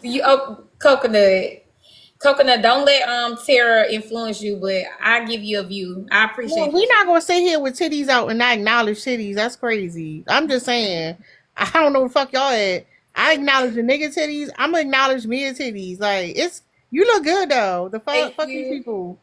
You coconut. Coconut, don't let Tara influence you, but I give you a view. I Well, appreciate we're that. not gonna sit here with titties out and not acknowledge titties. That's crazy. I'm just saying. I don't know the fuck y'all at. I acknowledge the nigga titties. I'm gonna acknowledge me titties. Like it's you look good though. The Thank fuck these you. people.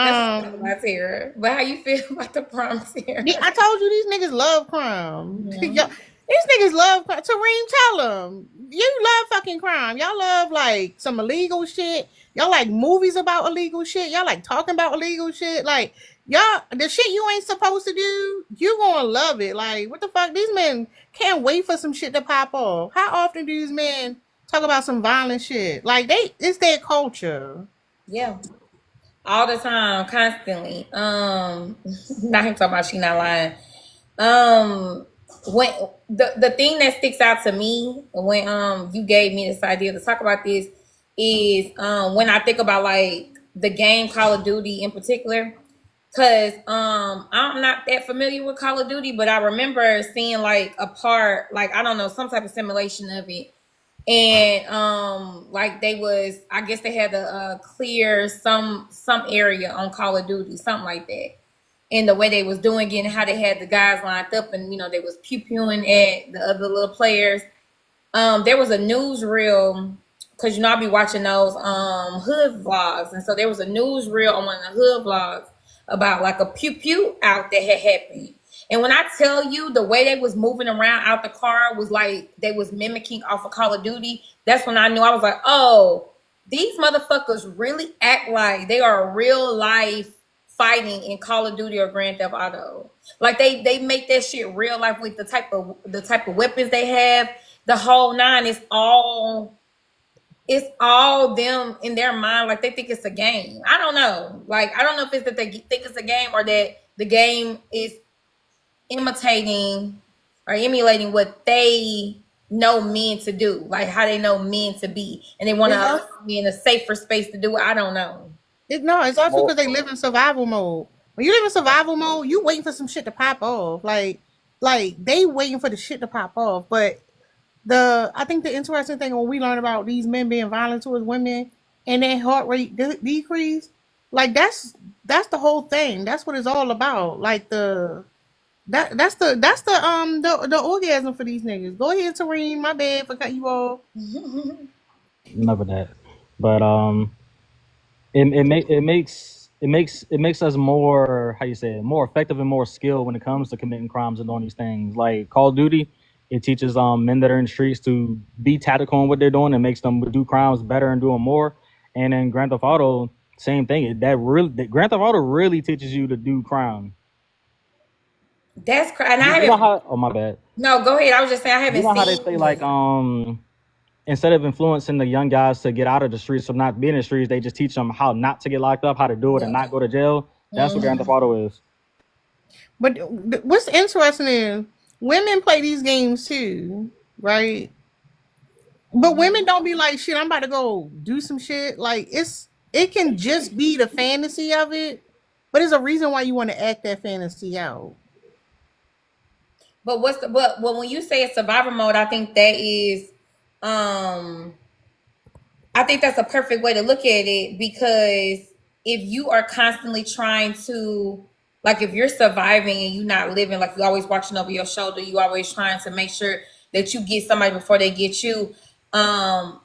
That's what I thought Um, about Tara. But how you feel about the prom, Tara? I told you these niggas love crime. Mhm. Y'all, these niggas love crime. Tareem, tell them you love fucking crime. Y'all love like some illegal shit. Y'all like movies about illegal shit. Y'all like talking about illegal shit. Like y'all, the shit you ain't supposed to do, you gonna love it. Like what the fuck? These men can't wait for some shit to pop off. How often do these men talk about some violent shit? Like it's their culture. Yeah. All the time, constantly. Not him talking about she not lying. Um, when the thing that sticks out to me when you gave me this idea to talk about this is when I think about like the game Call of Duty in particular. Cause I'm not that familiar with Call of Duty, but I remember seeing like a part, like I don't know, some type of simulation of it, and like they was, I guess they had to clear some area on Call of Duty, something like that. And the way they was doing it and how they had the guys lined up, and they was pew pewing at the other little players. There was a newsreel because I'll be watching those hood vlogs, and so there was a newsreel on one of the hood vlogs about like a pew pew out that had happened. And when I tell you the way they was moving around out the car was like they was mimicking off of Call of Duty, that's when I knew. I was like, oh, these motherfuckers really act like they are real life fighting in Call of Duty or Grand Theft Auto. Like they make that shit real life with the type of weapons they have. The whole nine is all, it's all them in their mind. Like they think it's a game. I don't know. Like I don't know if it's that they think it's a game or that the game is imitating or emulating what they know men to do, like how they know men to be, and they want It's to also be in a safer space to do it. I don't know. no, it's also Well, because they live in survival mode. When you live in survival mode, you waiting for some shit to pop off. Like they waiting for the shit to pop off. But I think the interesting thing when we learn about these men being violent towards women and their heart rate decrease, like that's the whole thing. That's what it's all about. Like the orgasm for these niggas. Go ahead, Tareem. My bad for cutting you off. never that. But it makes us more, how you say it, more effective and more skilled when it comes to committing crimes and doing these things. Like Call of Duty, it teaches men that are in the streets to be tactical in what they're doing and makes them do crimes better and doing more. And then Grand Theft Auto, same thing. That Grand Theft Auto really teaches you to do crime. That's crazy. And I You know haven't. how? Oh my bad. No, go ahead. I was just saying I You haven't know how they say seen like it. instead of influencing the young guys to get out of the streets from not being in the streets, they just teach them how not to get locked up, how to do it, and Yeah. not go to jail. That's what Grand Theft Mhm. Auto is. But what's interesting is women play these games too, right? But women don't be like, shit, I'm about to go do some shit. Like it can just be the fantasy of it, but there's a reason why you want to act that fantasy out. But what's the but well when you say it's survivor mode, I think that is um I think that's a perfect way to look at it because if you are constantly trying to, like, if you're surviving and you're not living, like, you always watching over your shoulder, you always trying to make sure that you get somebody before they get you, um,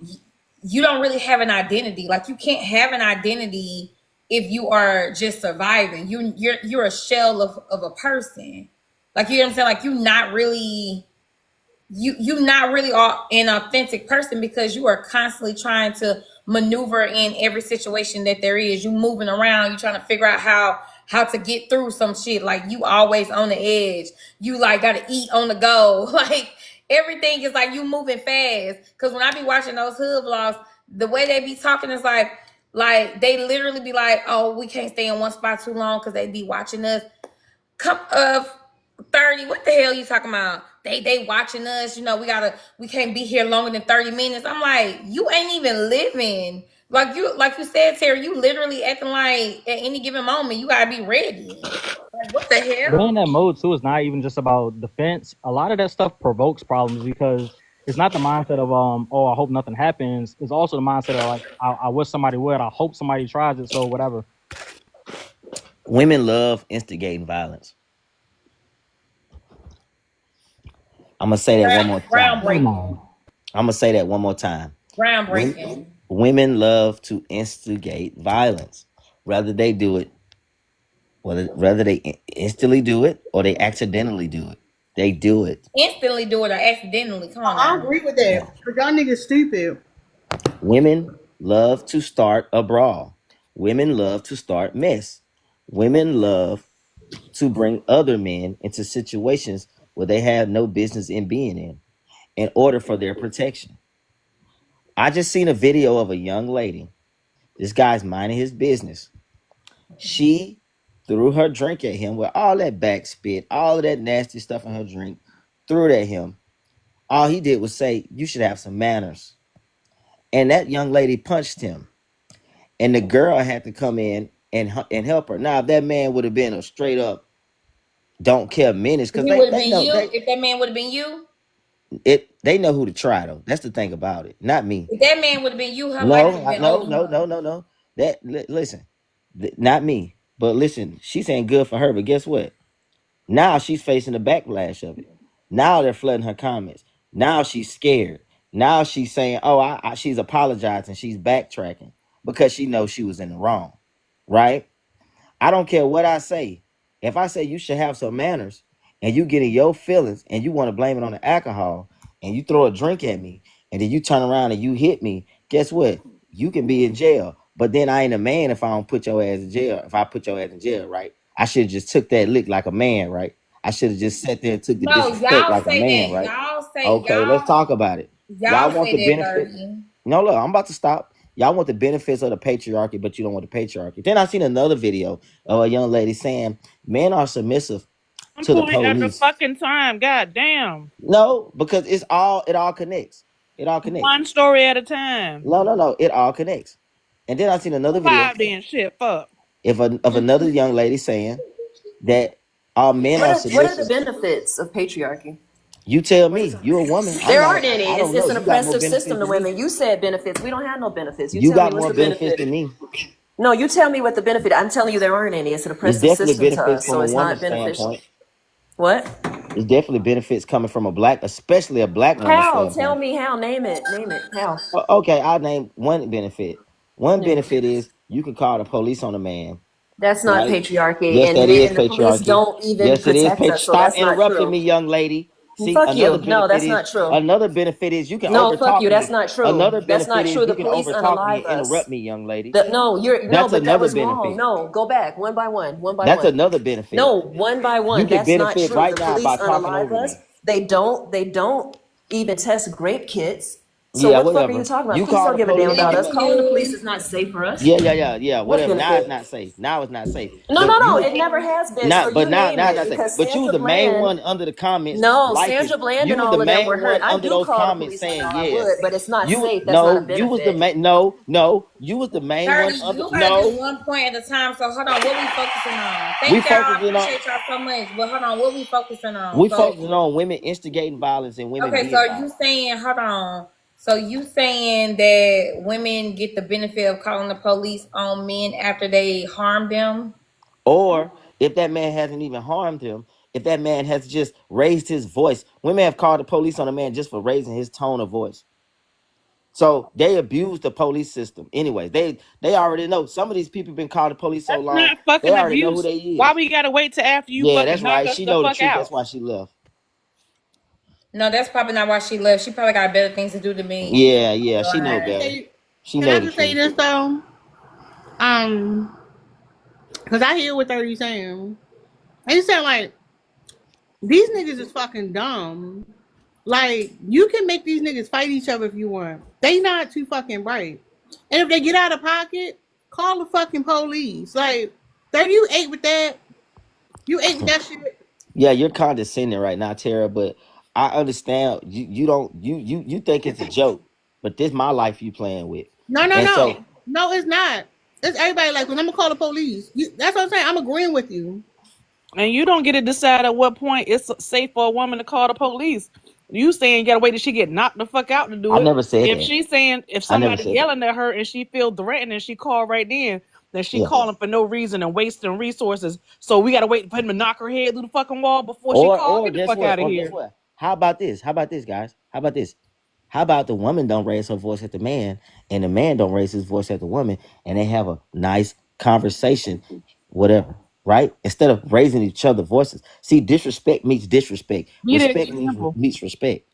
you don't really have an identity. Like, you can't have an identity if you are just surviving. You're a shell of a person. Like, you know what I'm saying? Like, you not really are an authentic person because you are constantly trying to maneuver in every situation that there is. You moving around, you trying to figure out how to get through some shit. Like you always on the edge. You like gotta eat on the go. Like everything is like you moving fast. Cause when I be watching those hood vlogs, the way they be talking is like they literally be like, oh, we can't stay in one spot too long because they be watching us. Come 30, what the hell you talking about? They watching us, we can't be here longer than 30 minutes. I'm like, you ain't even living. Like you said, Terry, you literally acting like at any given moment you gotta be ready. Like what the But hell? in that mode too, it's not even just about defense. A lot of that stuff provokes problems because it's not the mindset of oh, I hope nothing happens. It's also the mindset of like I wish somebody would. I hope somebody tries it. So whatever. Women love instigating violence. I'm gonna say that one more time. Groundbreaking. I'm gonna say that one more time. Groundbreaking. Women love to instigate violence. Whether they do it, whether they instantly do it or they accidentally do it, they do it. Instantly do it or accidentally. Come on I now. agree with that. Cause y'all niggas stupid. Women love to start a brawl. Women love to start mess. Women love to bring other men into situations where they have no business in being in order for their protection. I just seen a video of a young lady. This guy's minding his business. She threw her drink at him with all that back spit, all of that nasty stuff in her drink, threw it at him. All he did was say, "You should have some manners." And that young lady punched him. And the girl had to come in and help her. Now, if that man would have been a straight up don't care menace, because He would have they been know you. If that man would have been you, they know who to try though. That's the thing about it, not me. if that man would have been you, her life would have been No, over. no. Listen, not me. But listen, she's saying good for her. But guess what? Now she's facing the backlash of it. Now they're flooding her comments. Now she's scared. Now she's saying, "Oh, she's apologizing. She's backtracking because she knows she was in the wrong." Right? I don't care what I say. If I say you should have some manners and you get in your feelings and you want to blame it on the alcohol and you throw a drink at me and then you turn around and you hit me, guess what? You can be in jail. But then I ain't a man if I don't put your ass in jail. If I put your ass in jail, right? I should have just took that lick like a man, right? I should have just sat there and took the No, disrespect y'all like a say man, that. right? Y'all say Okay, let's talk about it. Y'all want say the that benefit. dirty. No, look, I'm about to stop. Y'all want the benefits of the patriarchy, but you don't want the patriarchy. Then I seen another video of a young lady saying men are submissive One to the point at a police. fucking time. God damn. No, because it all connects. It all connects. One story at a time. No. It all connects. And then I seen another video Five then shit. Fuck. of another young lady saying that all men are What are the submissive. benefits of patriarchy? You tell me. You're a woman. There aren't any. I It's, don't know. it's an You got more oppressive benefits system to than me. women. You said benefits. We don't have no benefits. You tell got me what's more the benefits benefit. than me. No, you tell me what the benefit. I'm telling you there aren't any. It's an It's oppressive definitely system to benefits us, from so a it's not woman's beneficial. standpoint. What? It's definitely benefits coming from a black, especially a black woman's How? standpoint. Tell me how. Name it. Name it. How? Okay, I'll name one benefit. One Name it. benefit is you can call the police on a man. That's not Right? patriarchy. Yes, And that is the police patriarchy. don't even Yes, it is protect us, so Stop that's not interrupting true. me, young lady. See, Fuck another you. No, benefit that's is not true. you can No, fuck overtalk you. That's me. not true. Another That's not benefit true. is The you can police overtalk me unalive and us. interrupt me, young lady. No, That's but that another was wrong. benefit. No, go back one by one. One by That's one. another benefit. No, one by You one. can That's not benefit true. right The now by police talking unalive over us. me. They don't even test grape kits. So Yeah, what the fuck are whatever. you talking about? You Police call don't the give a damn police on about a us. man. Calling the police is not safe for us. Yeah. What Whatever. Now it's benefit? not safe. Now it's not safe. No, But no. you It never has been. So not, but you now name it's it not safe. because But you was Sandra the main Bland. one under the comments No, liking. Sandra Bland You and was all the of them main were hurt. one I under do those call the comments police on saying y'all. I yes. would, but it's not You safe. That's not a you was the benefit. main you was the main one 30, under you gotta do no. one point at a time. So hold on, what we focusing on? We Thank y'all. I focusing on appreciate y'all so much. But hold on, what we focusing on? women instigating violence and women Okay, being so are you violent. saying, hold on. So you saying that women get the benefit of calling the police on men after they harm them? Or if that man hasn't even harmed him, if that man has just raised his voice, women have called the police on a man just for raising his tone of voice. So they abuse the police system. Anyway, they already know. Some of these people been called the police so That's long, not fucking they already know who abuse. they is. Why we gotta wait till after you Yeah, fucking that's knock right. us She the know the fuck truth. out? That's why she left. No, that's probably not why she left. She probably got better things to do than me. Yeah. She know better. She Can know I the just say truth. this though? Because I hear what 30 saying. And you saying like these niggas is fucking dumb. Like you can make these niggas fight each other if you want. They not too fucking bright. And if they get out of pocket, call the fucking police. Like 30, you ate with that. You ate with that shit. Yeah, you're condescending right now, Tara, but I understand you don't you think it's a joke, but this my life you playing with. No. And so No, it's not. It's everybody like, when I'm gonna call the police. That's what I'm saying. I'm agreeing with you. And you don't get to decide at what point it's safe for a woman to call the police. You saying you gotta wait till she get knocked the fuck out to do I it. never said If that. she's saying if I never somebody said that. yelling at her and she feel threatened and she call right then she Yeah. calling for no reason and wasting resources. So we gotta wait for him to knock her head through the fucking wall before she call. Or Get the guess fuck what? out of Or guess here. what? How about this? How about this, guys? How about this? How about the woman don't raise her voice at the man, and the man don't raise his voice at the woman, and they have a nice conversation, whatever, right? Instead of raising each other voices. See, disrespect meets disrespect. Be the Respect example. meets respect.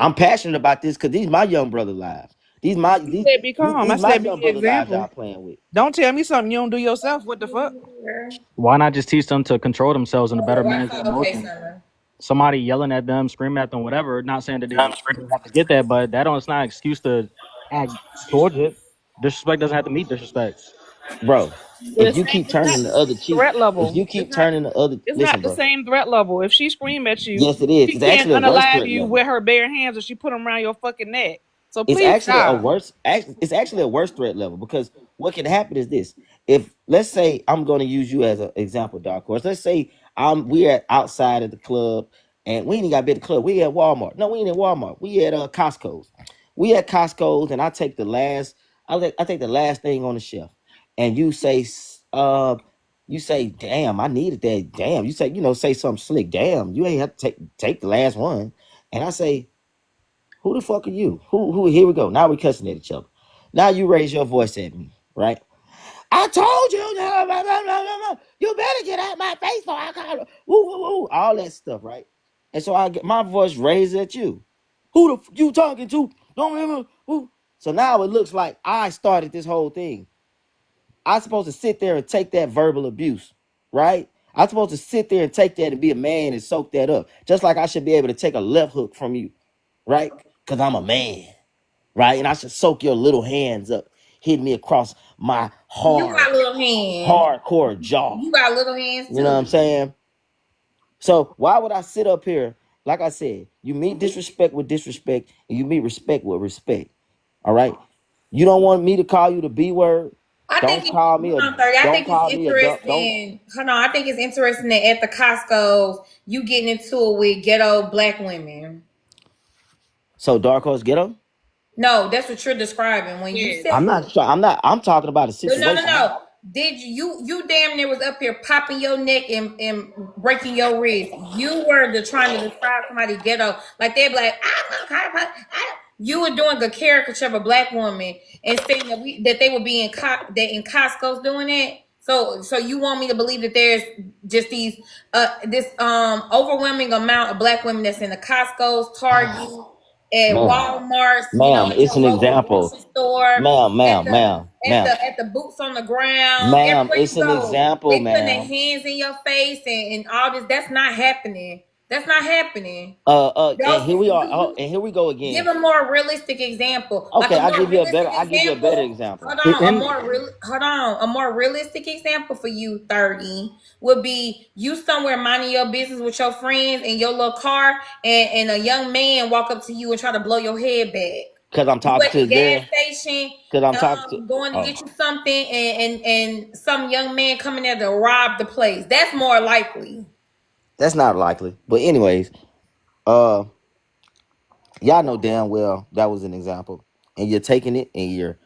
I'm passionate about this because these my young brother lives. These my You said be calm. I these my said be young the brother lives example. y'all playing with. Don't tell me something you don't do yourself. What the fuck? Why not just teach them to control themselves and to better manage their Okay, emotions? Summer. Somebody yelling at them, screaming at them, whatever. Not saying that they have to get that, but that don't. It's not an excuse to act towards it. Disrespect doesn't have to meet disrespect. Bro, The if you same. keep It's turning not the the other same cheek, threat if level. you keep turning the other, It's listen, not the bro. same threat level. If she scream at you, Yes, it is. she It's can't actually a worse unalive threat you level. with her bare hands, or she put them around your fucking neck. So It's please actually a stop. worse. It's actually a worse threat level because what can happen is this: if let's say I'm going to use you as an example, Dark Horse. Let's say we're at outside of the club and we ain't got to be at the club. We at Walmart. No, we ain't at Walmart. We at Costco's. We at Costco's and I take the last. I take the last thing on the shelf, and you say, damn, I needed that. Damn, you say, say something slick. Damn, you ain't have to take the last one. And I say, who the fuck are you? Who? Here we go. Now we cussing at each other. Now you raise your voice at me, right? I told you, you better get out my face or I call all that stuff, right? And so I get my voice raised at you. Who you talking to? Don't remember who. So now it looks like I started this whole thing. I'm supposed to sit there and take that verbal abuse, right? I'm supposed to sit there and take that and be a man and soak that up. Just like I should be able to take a left hook from you, right? Because I'm a man, right? And I should soak your little hands up, hit me across my You got little hands. hardcore jaw. You got little hands too. You know what I'm saying? So why would I sit up here? Like I said, you meet disrespect with disrespect, and you meet respect with respect. All right? You don't want me to call you the B word. I Don't think call me a I think it's don't. interesting. Hold on, I think it's interesting that at the Costco's you getting into it with ghetto black women. So Dark Horse Ghetto? No, that's what you're describing when you said. I'm not sure. I'm talking about a situation. No. Did you damn near was up here popping your neck and breaking your wrist? You were trying to describe somebody ghetto like they'd be like, you were doing a caricature of a black woman and saying that they would be in Costco's doing it. So you want me to believe that there's just this overwhelming amount of black women that's in the Costco's, Target, at Walmart, Ma'am, at it's your an local example. grocery store, Ma'am. at the boots on the ground, Ma'am, everywhere you it's an go, example, they putting their ma'am. hands in your face and all this. That's not happening. That's not happening. And here we are. And here we go again. Give a more realistic example. Okay, I'll give you a better example. Hold on. A more realistic example for you, 30, would be you somewhere minding your business with your friends in your little car, and a young man walk up to you and try to blow your head back. Because I'm talking to the gas station. Because I'm talking to going to get you something, and some young man coming there to rob the place. That's more likely. That's not likely. But anyways, y'all know damn well that was an example, and you're taking it and you're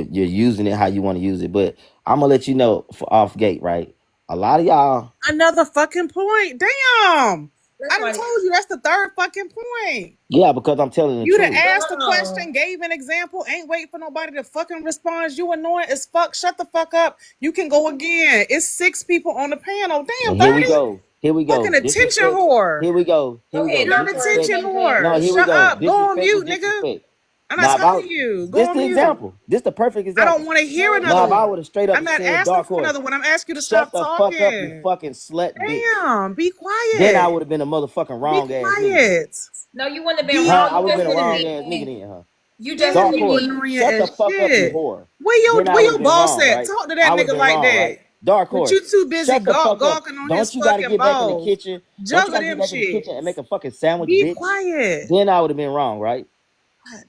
using it how you want to use it. But I'm gonna let you know off gate, right? A lot of y'all. Another fucking point. Damn. I done told you that's the third fucking point. Yeah, because I'm telling the you truth. You done asked a question, gave an example, ain't wait for nobody to fucking respond. You annoying as fuck. Shut the fuck up. You can go again. It's 6 people on the panel. Damn, 30. Here we go. Fucking attention whore. Here we go. You're an attention whore. No, here Shut we go. up. Go on mute, nigga. I'm not telling you. Go this on the mute. Example. This the perfect example. I don't want to hear another one. If I would have straight up I'm not said asking Dark for Horse, another one. I'm asking you to stop talking. Shut the fuck up, you fucking slut bitch. Damn, be quiet. Then I would have been a motherfucking wrong be ass quiet. nigga. No, you wouldn't have been wrong. I would have been a wrong ass nigga then, huh? You just Dark Horse, shut the fuck up, you whore. Where your boss at? Right? Talk to that nigga like that. Right? Dark Horse. But you too busy gawking on his fucking balls. Don't you gotta get back in the kitchen? Juggle them shit. And make a fucking sandwich, be bitch. Be quiet. Then I would have been wrong, right?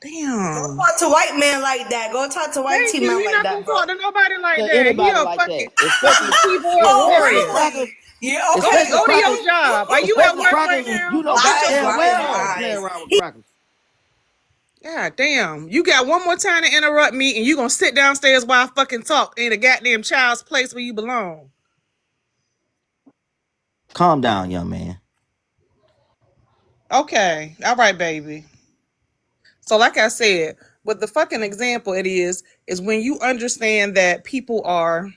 Damn. Don't talk to white men like that. Go talk to white team men like that. You're not gonna talk to nobody like that. Anybody He a like fucking that. keyboard warrior. Yeah, Especially okay. Go to your crackers. job. Are you at Especially work right crackers. now? You know Lies, goddamn lies, well I ain't playing lies. around with crackers. God damn. You got one more time to interrupt me and you gonna sit downstairs while I fucking talk in a goddamn child's place where you belong. Calm down, young man. Okay. All right, baby. So like I said, what the fucking example it is when you understand that people are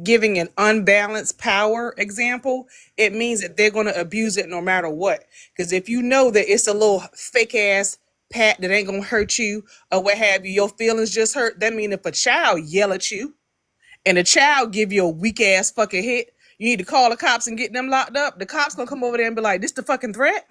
giving an unbalanced power example, it means that they're going to abuse it no matter what. Because if you know that it's a little fake ass pat that ain't going to hurt you or what have you, your feelings just hurt, that means if a child yell at you and a child give you a weak ass fucking hit, you need to call the cops and get them locked up. The cops going to come over there and be like, this the fucking threat?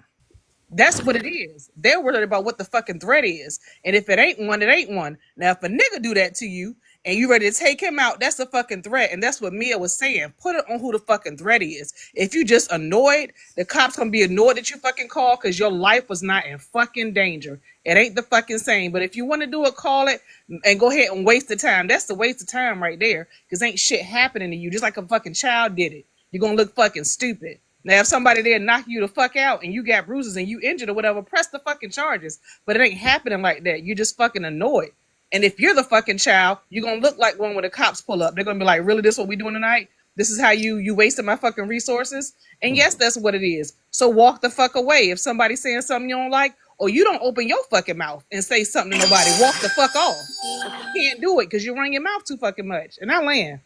That's what it is. They're worried about what the fucking threat is. And if it ain't one, it ain't one. Now, if a nigga do that to you and you ready to take him out, that's a fucking threat. And that's what Mia was saying. Put it on who the fucking threat is. If you just annoyed, the cops gonna be annoyed that you fucking call because your life was not in fucking danger. It ain't the fucking same. But if you want to do it, call it and go ahead and waste the time. That's the waste of time right there. Because ain't shit happening to you. Just like a fucking child did it. You're gonna look fucking stupid. Now, if somebody there knock you the fuck out and you got bruises and you injured or whatever, press the fucking charges. But it ain't happening like that. You're just fucking annoyed. And if you're the fucking child, you're going to look like one when the cops pull up. They're going to be like, really, this is what we doing tonight? This is how you wasted my fucking resources? And yes, that's what it is. So walk the fuck away. If somebody's saying something you don't like, or you don't open your fucking mouth and say something to nobody, walk the fuck off. You can't do it because you run your mouth too fucking much. And I land.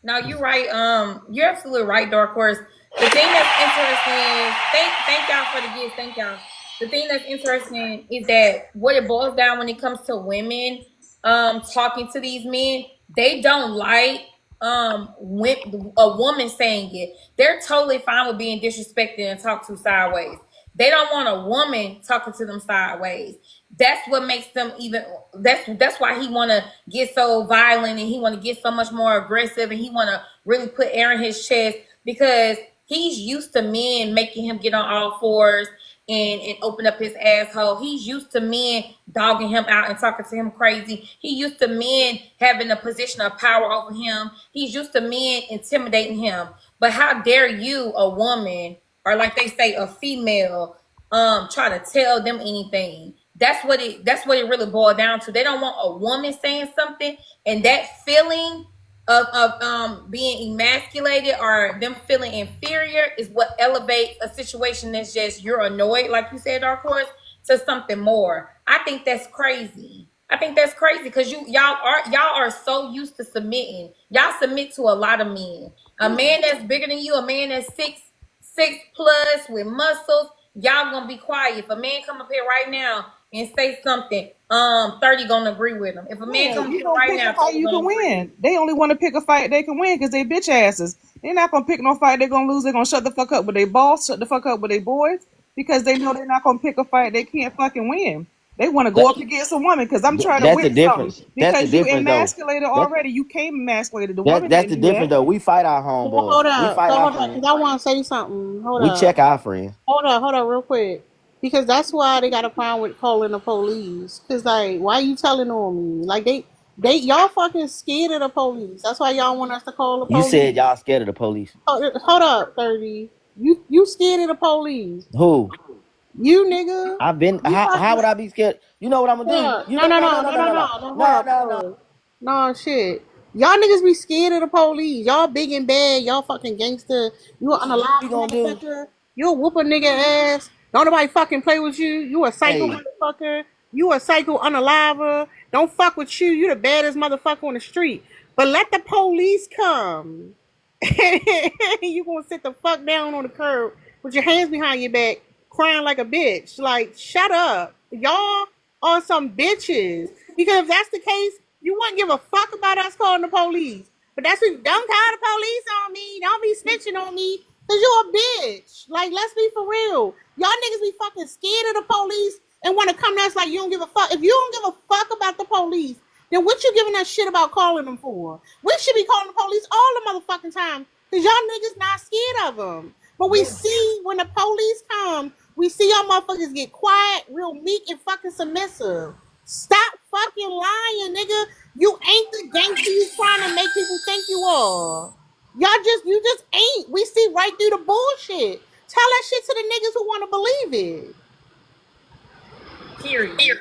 No, you're right. You're absolutely right, Dark Horse. The thing that's interesting is thank y'all for the gift. Thank y'all. The thing that's interesting is that what it boils down when it comes to women talking to these men, they don't like when a woman saying it. They're totally fine with being disrespected and talked to sideways. They don't want a woman talking to them sideways. That's what makes them even. That's why he want to get so violent and he want to get so much more aggressive and he want to really put air in his chest because he's used to men making him get on all fours and open up his asshole. He's used to men dogging him out and talking to him crazy. He used to men having a position of power over him. He's used to men intimidating him. But how dare you, a woman, or like they say, a female, try to tell them anything? That's what it really boiled down to. They don't want a woman saying something, and that feeling of being emasculated or them feeling inferior is what elevates a situation that's just you're annoyed, like you said, Dark Horse, to something more. I think that's crazy. I think that's crazy because y'all are so used to submitting. Y'all submit to a lot of men. A man that's bigger than you, a man that's six plus with muscles, y'all gonna be quiet. If a man come up here right now and say something, 30 gonna agree with him. If a man come up here right now, fight you can win. They only want to pick a fight they can win because they bitch asses. They're not gonna pick no fight they're gonna lose. They're gonna shut the fuck up with their boss, shut the fuck up with their boys because they know they're not gonna pick a fight they can't fucking win. They want to go up against a woman because I'm trying to That's win the difference. something. That's the Because you difference, though. emasculated already. You came emasculated. The woman That's the didn't do difference, that. though. We fight our homeboys. Hold We up. fight So our hold up. friends. Because I want to say something. Hold We up. check our friends. Hold up real quick. Because that's why they got a problem with calling the police. Because, like, why you telling on me? Like, y'all fucking scared of the police. That's why y'all want us to call the You police. said y'all scared of the police. Hold up, 30. You scared of the police. Who? You, nigga. I've been. How would I be scared? You know what I'm gonna do? No, shit. Y'all niggas be scared of the police. Y'all big and bad. Y'all fucking gangster. You an unalive motherfucker. You'll whoop a nigga ass. Don't nobody fucking play with you. You a psycho motherfucker. You a psycho unaliver. Don't fuck with you. You the baddest motherfucker on the street. But let the police come. You gonna sit the fuck down on the curb with your hands behind your back, crying like a bitch. Like, shut up. Y'all are some bitches. Because if that's the case, you wouldn't give a fuck about us calling the police. But that's what, don't call the police on me. Don't be snitching on me. Because you're a bitch. Like, let's be for real. Y'all niggas be fucking scared of the police and want to come to us like you don't give a fuck. If you don't give a fuck about the police, then what you giving us shit about calling them for? We should be calling the police all the motherfucking time. Because y'all niggas not scared of them. But we see when the police come, we see y'all motherfuckers get quiet, real meek and fucking submissive. Stop fucking lying, nigga. You ain't the gangster you trying to make people think you are. You just ain't. We see right through the bullshit. Tell that shit to the niggas who want to believe it. Period.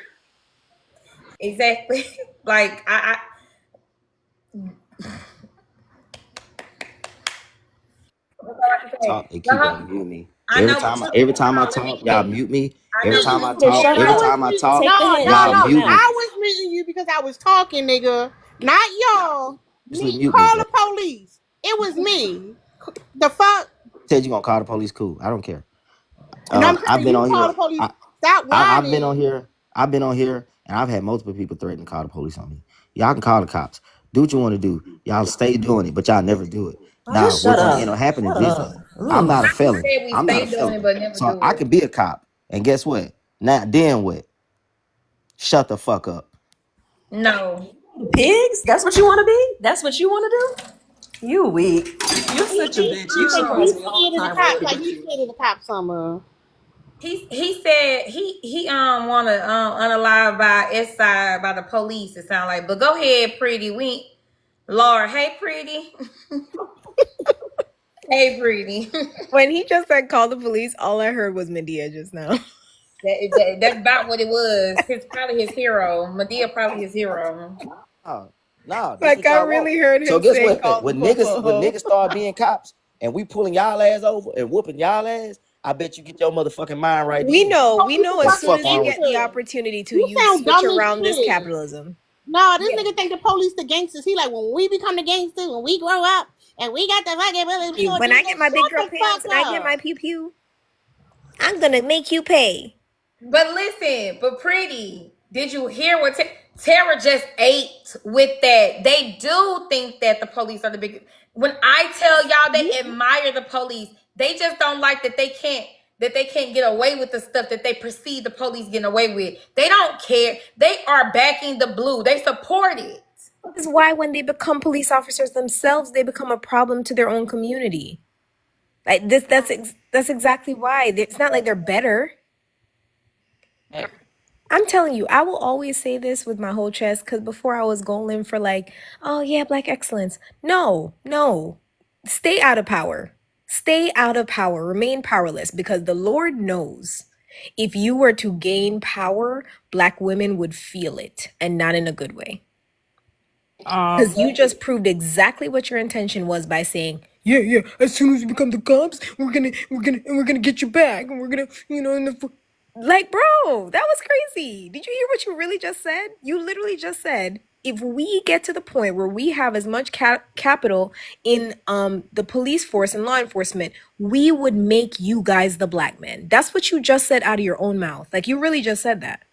Exactly. Like I Talk and keep on mute me. I Every know time, what every you time I let me talk, y'all finish. mute me. I Every know time I what you talk, Shut every up. time I talk, Take the No, hands no, off y'all no. your mute mouth. me. I was muting you because I was talking, nigga. Not y'all. Just Me. mute me, Call bro. the police. It was me. The fuck? Said you gonna call the police. Cool. I don't care. And I'm I've saying been you on call here. the police. Stop I've been on whining. here. I've been on here, and I've had multiple people threaten to call the police on me. Y'all can call the cops. Do what you want to do. Y'all stay doing it, but y'all never do it. Now, Just shut what's gonna end up. up happening Shut is this: up. I'm Ugh. not a I felon. said we I'm not a stay doing felon, it but never so do I it. could be a cop. And guess what? Now, then what? Shut the fuck up. No. Pigs? That's what you want to be? That's what you want to do? You weak. You're such a bitch. You Because surprise you me all scared the of the time with cops, every like bitch you you. scared of the cops, Summer. He said he wanna unalive by S side by the police, it sound like. But go ahead, pretty. Laura, hey pretty. Hey pretty. When he just said call the police, all I heard was Medea just now. That's about what it was. It's probably his hero. Medea probably his hero. No, no, that's Like what I y'all want. really heard So him guess say what? call the When popo. niggas start being cops and we pulling y'all ass over and whooping y'all ass, I bet you get your motherfucking mind right We then. know, Oh, we he's a know as The soon fucking fuck as you wrong with get the gangster. opportunity to, You you sound switch dumb as around this shit. capitalism. No, this Yeah. nigga think the police the gangsters. He like, when we become the gangsters, when we grow up, and we got the fucking ability, we gonna When do I this. get my big Shut girl the fuck pants and I get my up. pew pew, I'm gonna make you pay. But listen, but pretty, did you hear what Tara just ate with that? They do think that the police are the biggest. When I tell y'all they admire the police, they just don't like that they can't get away with the stuff that they perceive the police getting away with. They don't care. They are backing the blue. They support it. This is why when they become police officers themselves, they become a problem to their own community. Like this, that's exactly why. It's not like they're better. I'm telling you, I will always say this with my whole chest because before I was going for like, oh yeah, black excellence. No, no. Stay out of power. Stay out of power. Remain powerless because the Lord knows if you were to gain power, black women would feel it and not in a good way. Because you just proved exactly what your intention was by saying, yeah, yeah, as soon as we become the cops, we're gonna get you back and we're gonna, like, bro, that was crazy. Did you hear what you really just said? You literally just said, if we get to the point where we have as much capital in the police force and law enforcement, we would make you guys the black men. That's what you just said out of your own mouth. Like, you really just said that.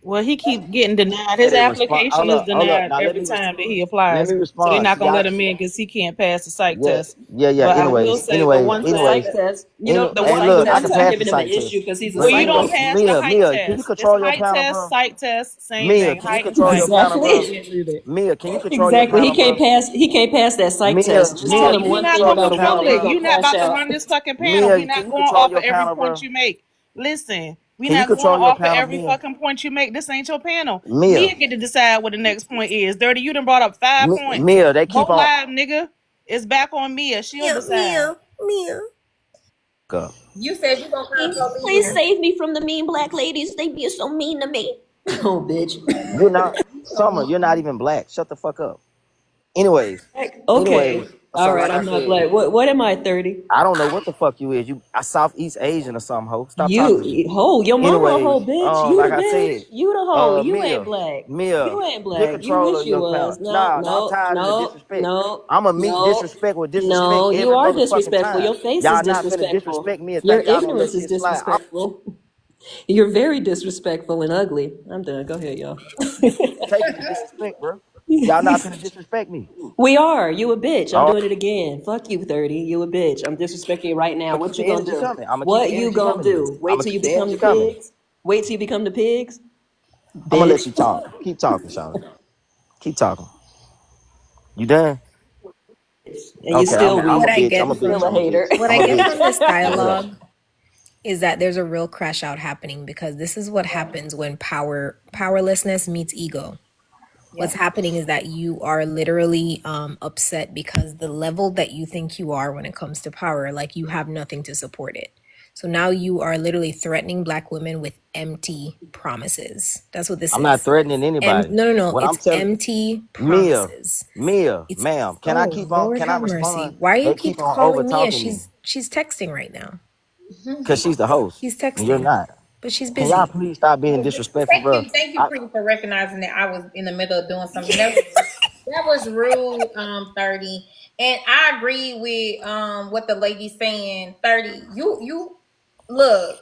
Well, he keep getting denied. Let His me respond. application is Hold up. denied Now every time that he applies. So they're respond. not See, gonna y'all, let him in because he can't pass the psych yeah, test. yeah. But I will say the one The thing, psych test. the The Hey, one psych look, I one test can is time, pass the giving him an psych issue test. because he's a But well, you psych don't anyway, pass the person. height Can you test. It's control your height panel, test, bro? psych test, same Mia, thing. can you Height and control your psych. panel, bro? Exactly. Mia, can you control your Exactly. panel, bro? He can't pass that psych Mia, test. Just tell Mia, No, him can you're you one not thing control gonna your about a control panel, woman, he it. bro? gonna You're not crash about to out. run this fucking panel. Mia, We're can not you going control off of your every panel, point bro? you make. Listen, we're Can you not going control your off of panel, every Mia? fucking point you make. This ain't your panel. Mia, Mia get to decide what the next point is. Dirty, you done brought up 5 points. Mia, they Go keep on. live, nigga. It's back on Mia. She'll Meow, decide. meow, meow. Go. You said you gonna call the Please police. save me from the mean black ladies. They be so mean to me. Oh, bitch. You're not Summer. You're not even black. Shut the fuck up. Anyways, Okay. so All right. like I I'm not said, black. What am I? 30. I don't know what the fuck you is. You a Southeast Asian or something, ho. Stop talking to me. Your mama a Anyways, hoe, bitch. You like the I bitch. said, You the hoe. You ain't Mia, black. Mia, You ain't get black. You control wish of you your panel. was. No, Nah, I'm no, tired of the no, disrespect. no, I'ma meet no, disrespect with disrespect no. You every are motherfucking disrespectful. time. Your face is Y'all not finna disrespectful. disrespect me and Your think y'all gonna let ignorance is shit slide. disrespectful. You're very disrespectful and ugly. I'm done. Go ahead, y'all. Taking the disrespect, bro. Y'all not finna disrespect me. We are. You a bitch. I'm Oh, doing it again. Fuck you, 30. You a bitch. I'm disrespecting you right now. I'ma keep What you the gonna energy do? coming. I'ma keep What the you energy gonna coming then. do? Wait I'ma till you keep the become energy the coming. pigs? Wait till you become the pigs? I'm gonna let Bitch. you talk. Keep talking, Charlotte. Keep talking. You done? And you Okay, still I'm What a weak. I bitch. I'm get a You bitch. still a from I'm a hater. bitch. I'm a bitch. this Yeah. dialogue is that there's a real crash out happening because this is what happens when powerlessness meets ego. What's happening is that you are literally upset because the level that you think you are when it comes to power, like you have nothing to support it. So now you are literally threatening Black women with empty promises. That's what this I'm is. not threatening anybody. No. What It's I'm telling empty Mia, promises. It's ma'am, can I keep on? Lord Can I have mercy. respond? Why are you They keep keep on over calling Mia? talking me She's texting right now. because she's the host She's and you're texting, not. but she's Can y'all busy. please stop being disrespectful, bro? Thank you, Pretty, for recognizing that I was in the middle of doing something. That was rude, 30. And I agree with what the lady's saying. 30. You look,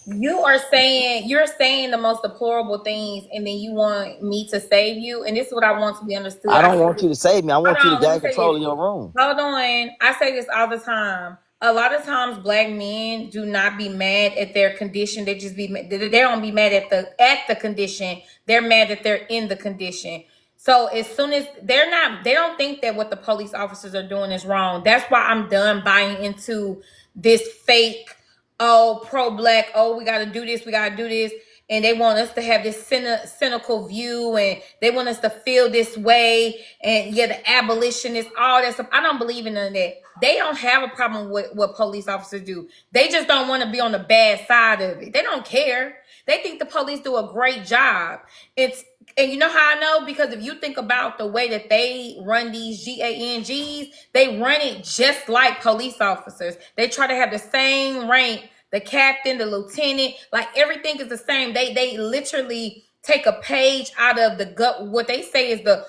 you're saying the most deplorable things, and then you want me to save you. And this is what I want to be understood. I don't want you to save me. I want you to Hold on, let gain me say control this. of your room. Hold on. I say this all the time. A lot of times Black men do not be mad at their condition. They just they don't be mad at the condition. They're mad that they're in the condition. So as soon as they don't think that what the police officers are doing is wrong. That's why I'm done buying into this fake, pro-Black, we got to do this, we got to do this. And they want us to have this cynical view, and they want us to feel this way. And the abolitionists, all that stuff. I don't believe in none of that. They don't have a problem with what police officers do. They just don't want to be on the bad side of it. They don't care. They think the police do a great job. And you know how I know? Because if you think about the way that they run these GANGs, they run it just like police officers. They try to have the same rank, the captain, the lieutenant, like everything is the same. They literally take a page out of what they say is the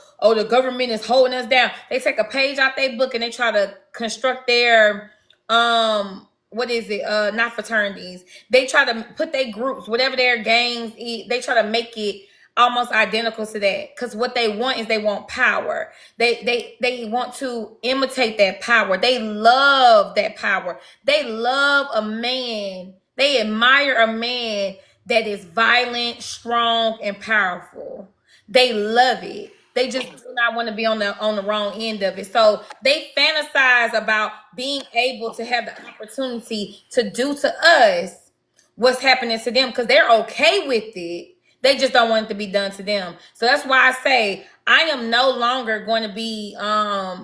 government is holding us down. They take a page out their book and they try to construct their what is it? Not fraternities. They try to put their groups, whatever their gangs, they try to make it almost identical to that, because what they want is they want power. They want to imitate that power. They love that power. They love a man. They admire a man that is violent, strong, and powerful. They love it. They just do not want to be on the wrong end of it. So they fantasize about being able to have the opportunity to do to us what's happening to them, because they're okay with it. They just don't want it to be done to them. So that's why I say I am no longer going to be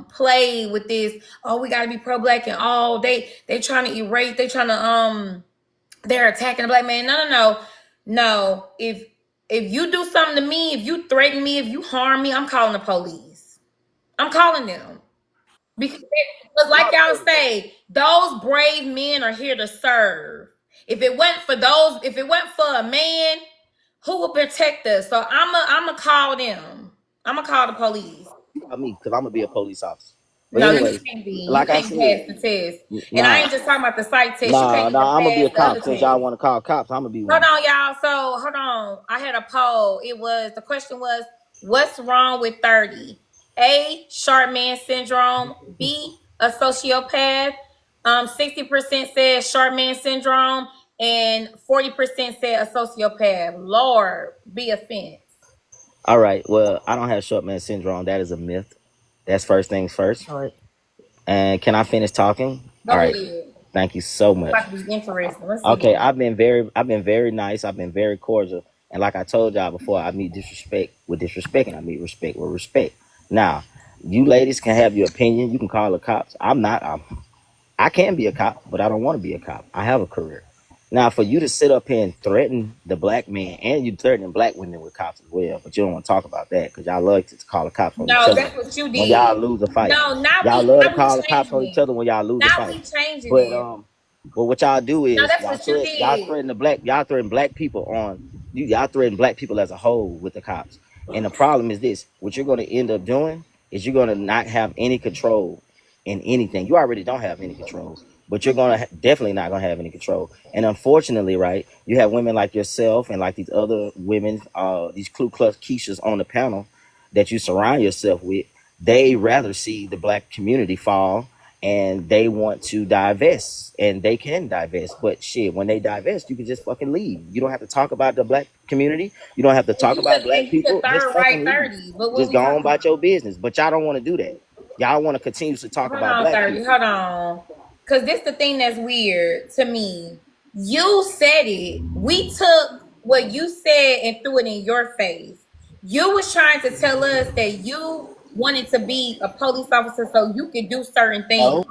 played with this. Oh, we got to be pro-Black, and they trying to erase. They trying to they're attacking the Black man. No. If you do something to me, if you threaten me, if you harm me, I'm calling the police. I'm calling them. Because like y'all say, those brave men are here to serve. If it went for a man, who will protect us? So I'm gonna call them. I'm gonna call the police. Me, because I'm gonna be a police officer. But No, anyways, you can't be. like You I can't said, pass the test. And nah, I ain't just talking about the psych test. I'm gonna be a cop. Since y'all Test. want to call cops, I'm gonna be one. Hold on, y'all. So hold on. I had a poll. The question was, what's wrong with 30? A, short man syndrome. B, a sociopath. 60% said short man syndrome, and 40% said a sociopath. Lord, be offense. All right. Well, I don't have short man syndrome. That is a myth. That's first things first. All right. And can I finish talking? All right. Thank you so much. Interesting. Okay, I've been very nice. I've been very cordial. And like I told y'all before, I meet disrespect with disrespect, and I meet respect with respect. Now, you ladies can have your opinion. You can call the cops. I can be a cop, but I don't want to be a cop. I have a career. Now, for you to sit up here and threaten the Black man, and you threatening Black women with cops as well, but you don't want to talk about that because y'all love to call the cops on each other. No, that's what you did. When y'all lose a fight. No, not y'all love to call the cops on each other when y'all lose a Now fight. we changing it. But what y'all do is that's what you did. y'all threaten Black people y'all threaten Black people as a whole with the cops. And the problem is this: what you're going to end up doing is you're going to not have any control in anything. You already don't have any control, but you're going to definitely not going to have any control. And unfortunately, right, you have women like yourself and like these other women, these Ku Klux Keishas on the panel that you surround yourself with. They rather see the Black community fall, and they want to divest, and they can divest. But shit, when they divest, you can just fucking leave. You don't have to talk about the Black community. You don't have to talk about Black people. Just go on about your business. But y'all don't want to do that. Y'all want to continue to talk about Black people. Hold on. Because this the thing that's weird to me. You said it. We took what you said and threw it in your face. You was trying to tell us that you wanted to be a police officer so you could do certain things.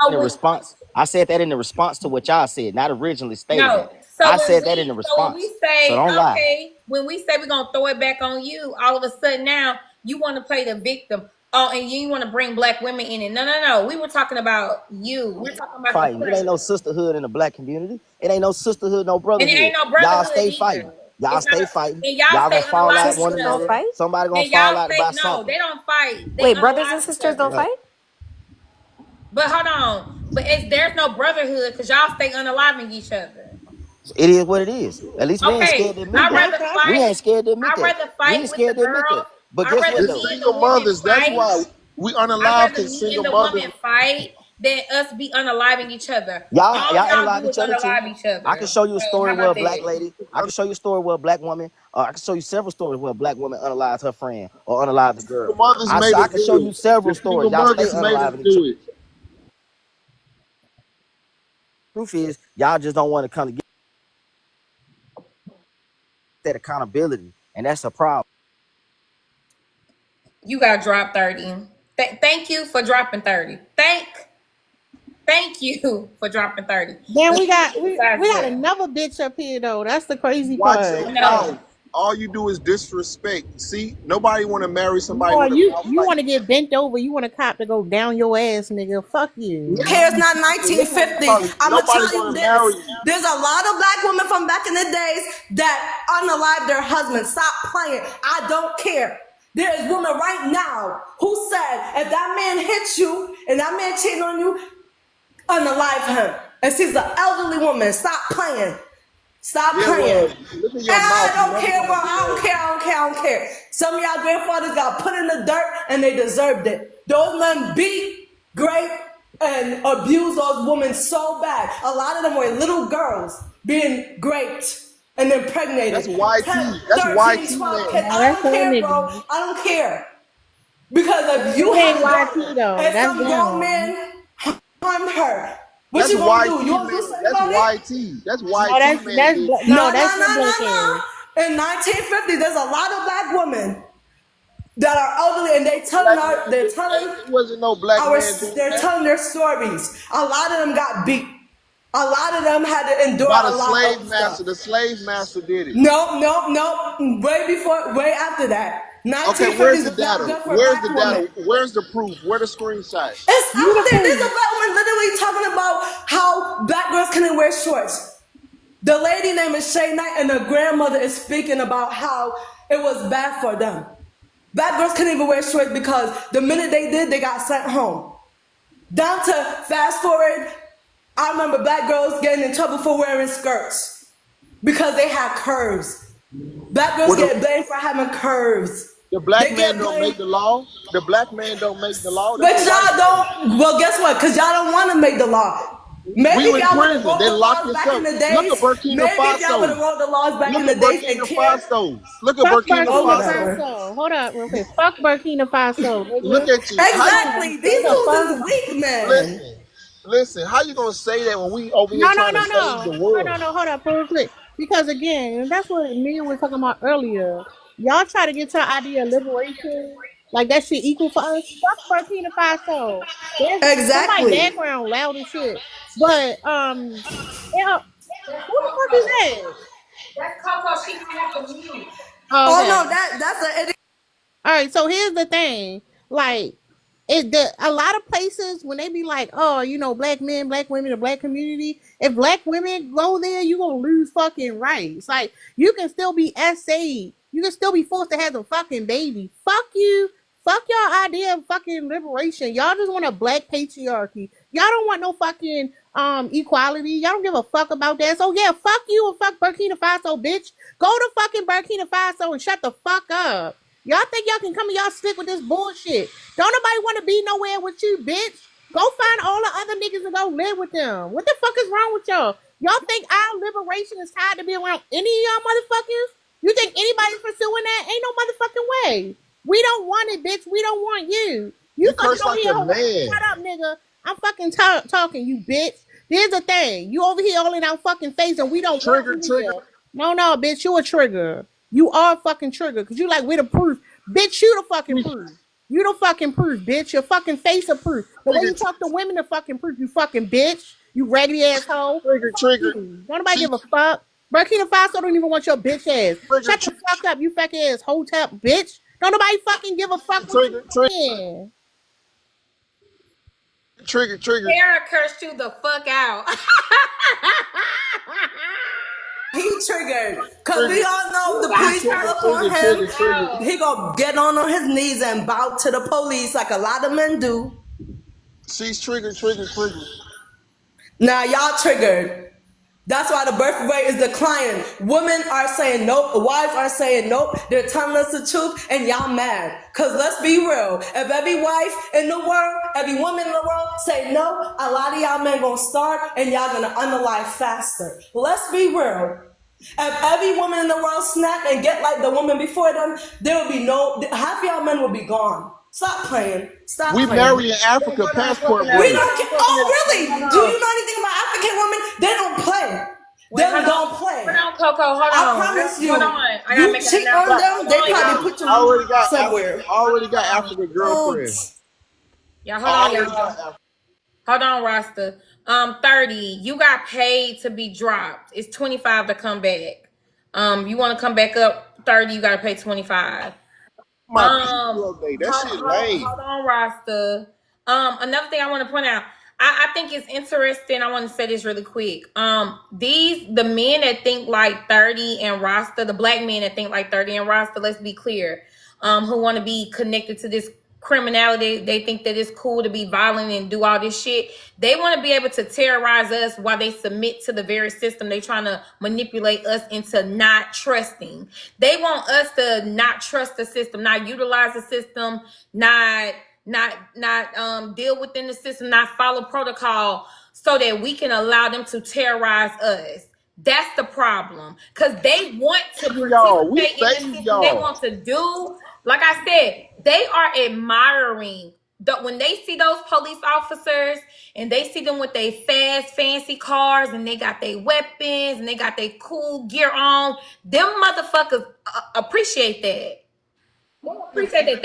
In the response, I said that in the response to what y'all said, not originally stated No. that. So I said that in the response. when we say, so don't lie. when we say we're gonna throw it back on you, all of a sudden now you want to play the victim. Oh, and you want to bring black women in it. No. We were talking about you. We're talking about fighting. It ain't no sisterhood in the black community. It ain't no sisterhood, no brotherhood. And it ain't no brotherhood. Y'all stay either. fighting. Y'all stay fighting. Y'all gonna fall out one Sisters don't another. fight? Somebody gonna fall out about No, something. they don't fight. They Wait, brothers and unalive sisters each other. don't fight? But hold on. But there's no brotherhood because y'all stay unaliving each other. It is what it is. At least we ain't scared to admit I'd that. rather fight. We ain't scared to admit I'd that. rather fight We ain't scared with to the admit girls. that. But I'd guess rather what though? me and the Single women mothers. That's fight. why we I'd unalive rather because me single and the mothers. woman fight than us be unaliving each other. Y'all All y'all unalive do is each other too. unalive each other. I can show you a So story how where a about black that? lady. I can show you a story where a black woman. I can show you several stories where a black woman unalived her friend or unalived the girl. Single mothers made I us can do show it. you several The stories. single Y'all stay mothers made us unaliving each other. do it. Truth is, y'all just don't want to come to get that accountability, and that's a problem. You got dropped 30. Thank you for dropping 30. Thank you for dropping 30. Then we got Besides another bitch up here though. That's the crazy Watch part. your No. mouth. All you do is disrespect. See, nobody want to marry somebody Boy, with a you mouth you like want to get bent over. You want a cop to go down your ass, nigga. Fuck you. Here's not 1950. I'ma Nobody tell you want to this. marry you. There's a lot of black women from back in the days that unalive their husbands. Stop playing. I don't care. There's women right now who said if that man hits you and that man cheating on you, unalive him. And she's an elderly woman. Stop playing. Stop playing. Look at your And mouth. I don't care, bro. I don't care. Some of y'all grandfathers got put in the dirt and they deserved it. Those men beat, grape, and abused those women so bad. A lot of them were little girls being raped and impregnated. That's YT. 10, That's 13, YT 12 man. kids. I don't care, bro. I don't care. Because if you It ain't have YT though. and That's some grown down. man harmed her, what That's you gonna do? YT You gonna do man. something That's about it? YT. That's No, YT that's man. that's did. no, that's the black ass. In 1950, there's a lot of black women that are elderly, and It wasn't no black man doing they're that. telling their stories. A lot of them got beat. A lot of them had to endure By a the lot slave of master. stuff. The slave master did it. No. Way after that. Okay, where's 1950s the was not data? good for Where's black the women. data? Where's the proof? Where the screenshot? It's out there. There's a black woman literally talking about how black girls couldn't wear shorts. The lady name is Shay Knight, and the grandmother is speaking about how it was bad for them. Black girls couldn't even wear shorts because the minute they did, they got sent home. Down to fast forward, I remember black girls getting in trouble for wearing skirts because they had curves. Black girls get blamed for having curves. The black man don't make the law. The black man don't make the law. But y'all don't. Well, guess what? Because y'all don't want to make the law. Maybe We if in y'all would have prison. wrote They the locked laws us back up. in the Look days, at Burkina maybe if y'all would have Faso. wrote the laws back Look in the at days and Burkina cared. Faso. Look at Fuck Burkina Burkina Faso. Faso. Hold up real quick. Fuck Burkina Faso. Nigga. Look at you. Exactly. These fuck? dudes is weak, man. Listen. How you gonna say that when we over here No. trying to save the world? Hold up real quick. Because again, and that's what me and we were talking about earlier. Y'all try to get your idea of liberation, like that shit equal for us. Fuck Burkina Faso. There's somebody Exactly. background loud as shit. But yeah, who the fuck is that? That's Coco. She don't have to mute. Oh, okay. No, that's an All right, so here's the thing. Like, a lot of places when they be like, oh, you know, black men, black women, the black community, if black women go there, you gonna lose fucking rights. Like, you can still be essayed. You can still be forced to have a fucking baby. Fuck you. Fuck y'all idea of fucking liberation. Y'all just want a black patriarchy. Y'all don't want no fucking equality. Y'all don't give a fuck about that. So yeah, fuck you and fuck Burkina Faso, bitch. Go to fucking Burkina Faso and shut the fuck up. Y'all think y'all can come and y'all stick with this bullshit. Don't nobody want to be nowhere with you, bitch. Go find all the other niggas and go live with them. What the fuck is wrong with y'all? Y'all think our liberation is tied to be around any of y'all motherfuckers? You think anybody's pursuing that? Ain't no motherfucking way. We don't want it, bitch. We don't want you. You curse fucking like over a here. man. Shut up, nigga. I'm fucking talking, you bitch. Here's the thing. You over here all in our fucking face and we don't want you here. No, bitch. You a trigger. You are fucking triggered because you like, with the proof. Bitch, you the fucking proof. You the fucking proof, bitch. Your fucking face of proof. The way you talk to women, the fucking proof. You fucking bitch. You raggedy asshole. Trigger. Don't nobody give a fuck. Burkina Faso don't even want your bitch ass. Shut the fuck up, you fucking ass hotep bitch. Don't nobody fucking give a fuck. Trigger. Sarah cursed you the fuck out. He triggered. Because we all know the police pull up on him. He gonna get on his knees and bow to the police like a lot of men do. She's triggered. Now y'all triggered. That's why the birth rate is declining. Women are saying nope. The wives are saying nope. They're telling us the truth, and y'all mad. Cause let's be real. If every wife in the world, every woman in the world say no, a lot of y'all men gonna start, and y'all gonna underlie faster. Let's be real. If every woman in the world snap and get like the woman before them, there will be half y'all men will be gone. Stop playing. We marry in Africa, passport boys. We don't care. Oh, really? Do you know anything about African women? They don't play. They don't play. Hold on, Coco. Hold on. I promise you. Hold on. I gotta make cheat on them, they probably put you somewhere. Already got African girlfriends. Yeah, hold on, y'all. Hold on, Rasta. 30. You got paid to be dropped. It's 25 to come back. You want to come back up 30, you gotta pay 25. That shit lame. Hold on, Rasta. Another thing I want to point out. I think it's interesting. I want to say this really quick. The men that think like 30 and Rasta, the black men that think like 30 and Rasta, let's be clear, who want to be connected to this criminality, they think that it's cool to be violent and do all this shit. They want to be able to terrorize us while they submit to the very system. They trying to manipulate us into not trusting. They want us to not trust the system, not utilize the system, not deal within the system, not follow protocol, so that we can allow them to terrorize us. That's the problem, because they want to participate in the system. They want to do, like I said, they are admiring when they see those police officers and they see them with their fast, fancy cars and they got their weapons and they got their cool gear on. Them motherfuckers appreciate that. Appreciate that.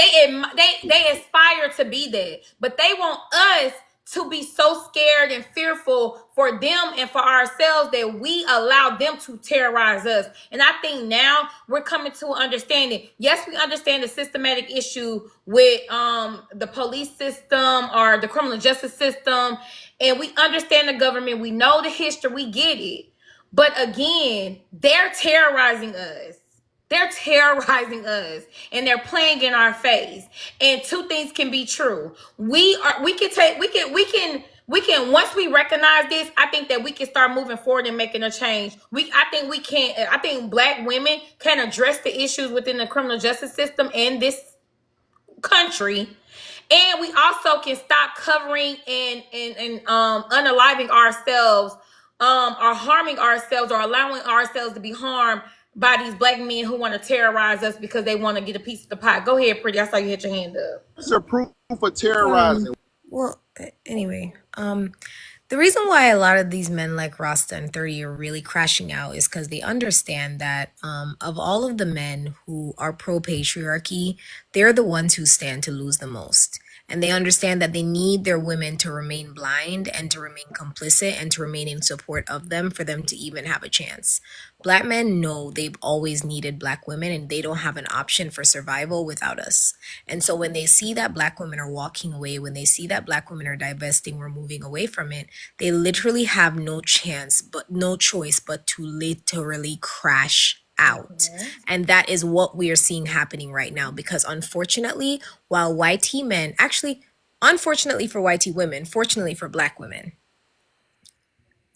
They aspire to be that, but they want us to be so scared and fearful for them and for ourselves that we allow them to terrorize us. And I think now we're coming to an understanding. Yes, we understand the systematic issue with the police system or the criminal justice system, and we understand the government. We know the history. We get it. But again, they're terrorizing us. They're terrorizing us and they're playing in our face. And two things can be true. We can once we recognize this, I think that we can start moving forward and making a change. I think black women can address the issues within the criminal justice system in this country. And we also can stop covering and unaliving ourselves, or harming ourselves, or allowing ourselves to be harmed by these black men who want to terrorize us because they want to get a piece of the pie. Go ahead, Pretty. I saw you hit your hand up. It's a proof for terrorizing. Anyway, the reason why a lot of these men like Rasta and 30 are really crashing out is because they understand that of all of the men who are pro-patriarchy, they're the ones who stand to lose the most. And they understand that they need their women to remain blind and to remain complicit and to remain in support of them for them to even have a chance. Black men know they've always needed black women and they don't have an option for survival without us. And so when they see that black women are walking away, when they see that black women are divesting or moving away from it, they literally have no choice but to literally crash out. And that is what we are seeing happening right now, because unfortunately, while YT men, actually, unfortunately for YT women, fortunately for black women,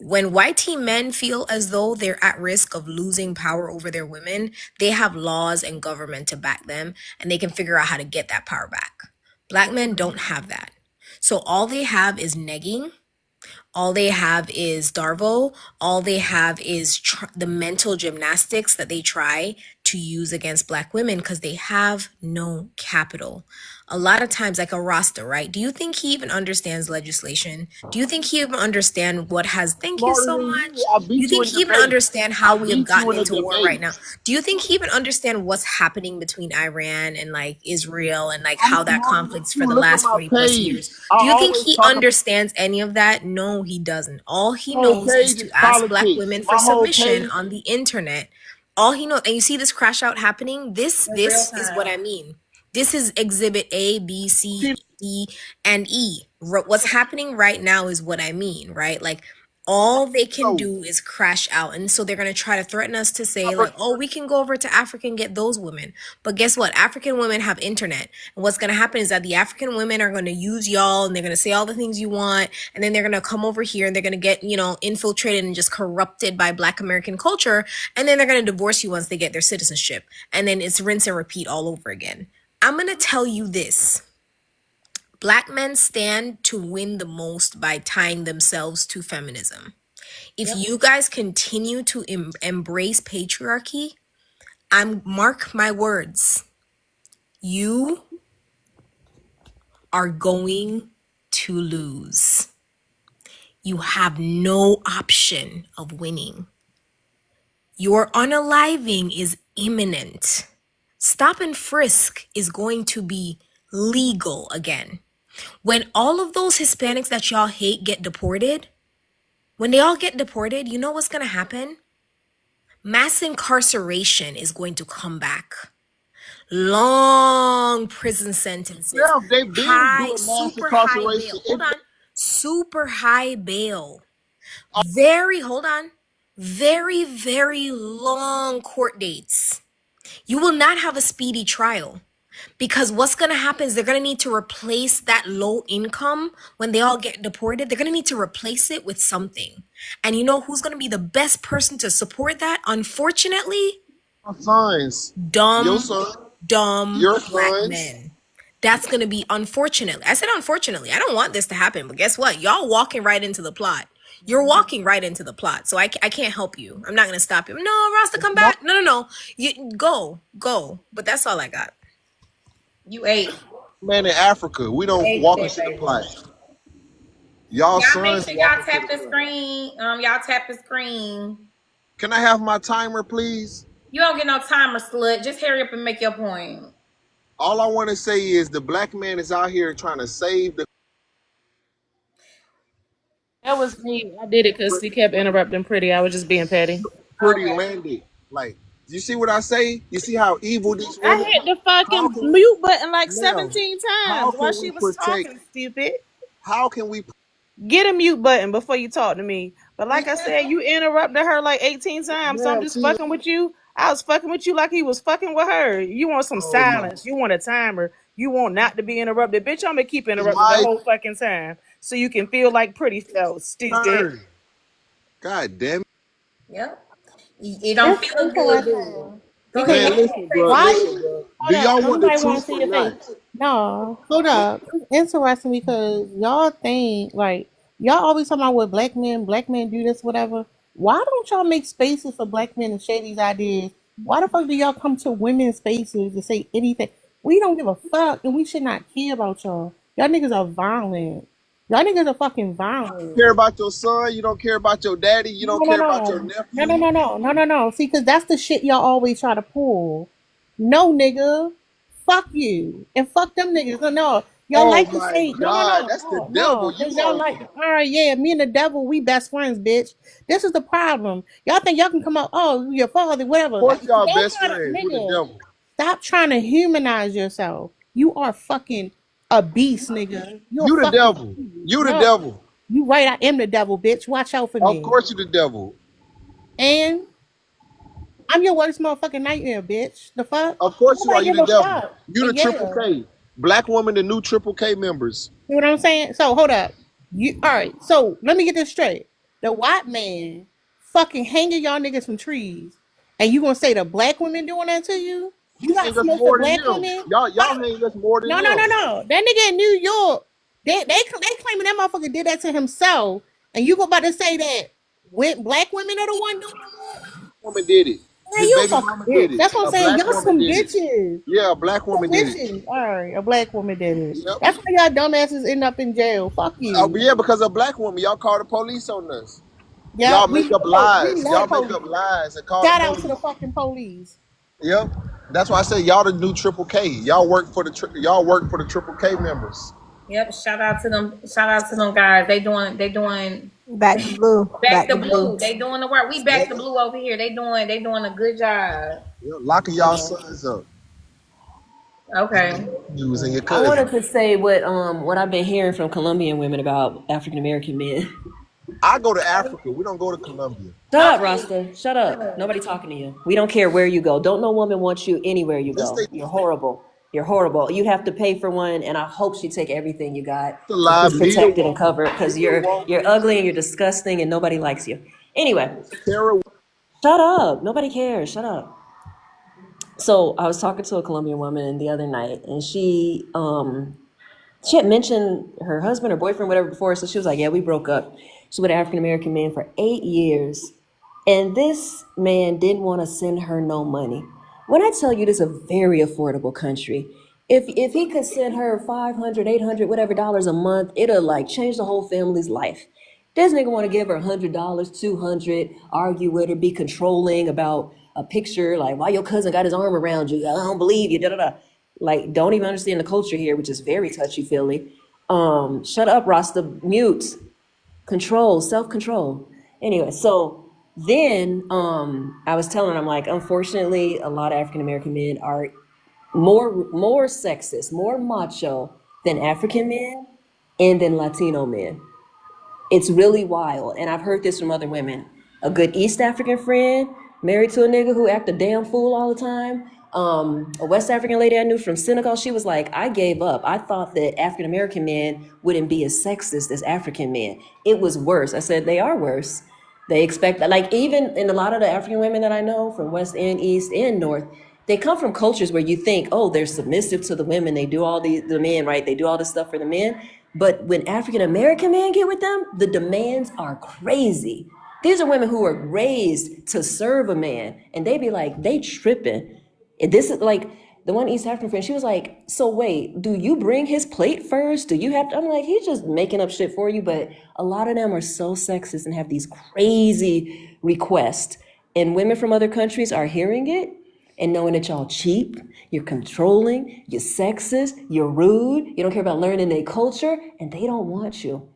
when YT men feel as though they're at risk of losing power over their women, they have laws and government to back them, and they can figure out how to get that power back. Black men don't have that. So all they have is negging. All they have is Darvo. All they have is the mental gymnastics that they try to use against Black women because they have no capital. A lot of times, like a Rasta, right? Do you think he even understands legislation? Do you think he even understands what has... Thank you so much. Do you think he even understands how we have gotten into war right now? Do you think he even understands what's happening between Iran and like Israel and like how that conflict's for the last 40 plus years? Do you think he understands any of that? No, he doesn't. All he knows is to ask Black women for submission on the internet. All he knows, and you see this crash out happening. This is what I mean. This is exhibit A, B, C, E, and E. What's happening right now is what I mean, right? Like all they can do is crash out. And so they're going to try to threaten us to say like, oh, we can go over to Africa and get those women. But guess what? African women have internet. And what's going to happen is that the African women are going to use y'all and they're going to say all the things you want. And then they're going to come over here and they're going to get, infiltrated and just corrupted by Black American culture. And then they're going to divorce you once they get their citizenship. And then it's rinse and repeat all over again. I'm going to tell you this. Black men stand to win the most by tying themselves to feminism. If you guys continue to embrace patriarchy, mark my words, you are going to lose. You have no option of winning. Your unaliving is imminent. Stop and frisk is going to be legal again. When all of those Hispanics that y'all hate get deported, when they all get deported, you know what's going to happen? Mass incarceration is going to come back. Long prison sentences. Yeah, they've been doing mass super high incarceration. bail. Hold on. Super high bail. Very, very long court dates. You will not have a speedy trial. Because what's going to happen is they're going to need to replace that low income when they all get deported. They're going to need to replace it with something. And you know who's going to be the best person to support that? Unfortunately, My sons, your son, dumb your Black sons. men. That's going to be unfortunately. I said unfortunately. I don't want this to happen. But guess what? Y'all walking right into the plot. You're walking right into the plot. So I can't help you. I'm not going to stop you. No, Rasta, come back. No. You go. But that's all I got. You ate. Man, in Africa, we don't walk into the plot. Y'all Y'all make sons sure y'all walk tap into the the plot. screen. Y'all tap the screen. Can I have my timer, please? You don't get no timer, slut. Just hurry up and make your point. All I want to say is the Black man is out here trying to save the That was me. I did it because he kept interrupting Pretty. I was just being petty. pretty landed. Like, you see what I say? You see how evil these I women hit the How fucking can mute button like now? 17 How times while can she we was protect? talking, stupid. How can we? Get a mute button before you talk to me. But like I said, you interrupted her like 18 times. So I'm Yeah, just see. fucking with you. I was fucking with you like he was fucking with her. You want some Oh my. silence. You want a timer. You want not to be interrupted. Bitch, I'm gonna keep interrupting the My whole fucking time. So you can feel like Pretty felt stupid. turn. God damn it. Yep. It don't It's feel good, do interesting. it? Go Because ahead. Man, listen, bro. why Listen, bro. Do hold up, y'all want the nobody want to truth see or your not? face. No, hold up. It's interesting because y'all think like y'all always talking about what black men do this, whatever. Why don't y'all make spaces for Black men to share these ideas? Why the fuck do y'all come to women's spaces to say anything? We don't give a fuck and we should not care about y'all. Y'all niggas are violent. Y'all niggas are fucking You violent. care about your son. You don't care about your daddy. You No, don't no, care about your no. nephew. No. See, because that's the shit y'all always try to pull. No, nigga. Fuck you. And fuck them niggas. No. Y'all Oh like to my say, God, that's the devil. Because You y'all are. like, all right, yeah, me and the devil, we best friends, bitch. This is the problem. Y'all think y'all can come out, oh, your father, whatever. Of course, y'all Don't best try to, friends with the nigga, devil. stop trying to humanize yourself. You are fucking a beast, nigga. You're You the fucking, devil. You the no. devil. You right, I am the devil, bitch. Watch out for Of me. course, you the devil. And I'm your worst motherfucking nightmare, bitch. The fuck? Of course, you are. Nobody You give the a devil. fuck. You the And Triple yeah. K. Black woman, the new Triple K members. You know what I'm saying? So hold up. You all right, so let me get this straight. The white man fucking hanging y'all niggas from trees. And you gonna say the black women doing that to you? You got Hang us smoke more for than black them. women? Y'all hang us more than No. them. That nigga in New York, they claiming that motherfucker did that to himself. And you go about to say that black women are the one doing it? Woman did it. Man, His you baby fucking mama did bitch. it. That's what I'm A saying. black Y'all woman some did it. bitches. Yeah, a black Some woman did it. bitches. All right, a black woman did it. Yep. That's why y'all dumbasses end up in jail. Fuck you. Yeah, because a black woman, y'all call the police on us. Yeah, Y'all we make up love, we lies. Y'all love make up police. lies and call the Shout out to police. the fucking police. Yep. That's why I say y'all the new Triple K. Y'all work for the Triple K members. Yep. Shout out to them. Shout out to them guys. They doing Back the blue. back the The blue. blue. They doing the work. We back the blue over here. They doing a good job. Yep. Locking y'all sons up. Okay. You was in your I wanted cousin. to say what I've been hearing from Colombian women about African American men. I go to Africa. We don't go to Colombia. Shut up, Okay. Rasta. Shut up. Nobody talking to you. We don't care where you go. Don't no woman want you anywhere you Yes, go. they You're horrible. You're horrible. You have to pay for one, and I hope she take everything you got to and lie. keep Be the protected and woman. covered Be because the woman. you're ugly and you're disgusting and nobody likes you. Anyway, Sarah. shut up. Nobody cares. Shut up. So I was talking to a Colombian woman the other night, and she had mentioned her husband or boyfriend, whatever, before. So she was like, yeah, we broke up. She's with an African American man for 8 years. And this man didn't want to send her no money. When I tell you this is a very affordable country, if he could send her 500, 800, whatever dollars a month, it'll like change the whole family's life. This nigga want to give her $100, 200, argue with her, be controlling about a picture, like why your cousin got his arm around you? I don't believe you, da da da. Like, don't even understand the culture here, which is very touchy-feely. Shut up, Rasta, mute, control, self-control. Anyway, so then I was telling her, I'm like, unfortunately, a lot of African-American men are more sexist, more macho than African men and than Latino men. It's really wild. And I've heard this from other women. A good East African friend married to a nigga who act a damn fool all the time. A West African lady I knew from Senegal, she was like, I gave up. I thought that African American men wouldn't be as sexist as African men. It was worse. I said, they are worse. They expect that, like, even in a lot of the African women that I know from West and East and North, they come from cultures where you think, oh, they're submissive to the women. They do all the men, right? They do all this stuff for the men. But when African American men get with them, the demands are crazy. These are women who are raised to serve a man, and they be like, they tripping. And this is like the one East African friend. She was like, so wait, do you bring his plate first? Do you have to? I'm like, he's just making up shit for you. But a lot of them are so sexist and have these crazy requests. And women from other countries are hearing it and knowing that y'all cheap, you're controlling, you're sexist, you're rude, you don't care about learning their culture, and they don't want you.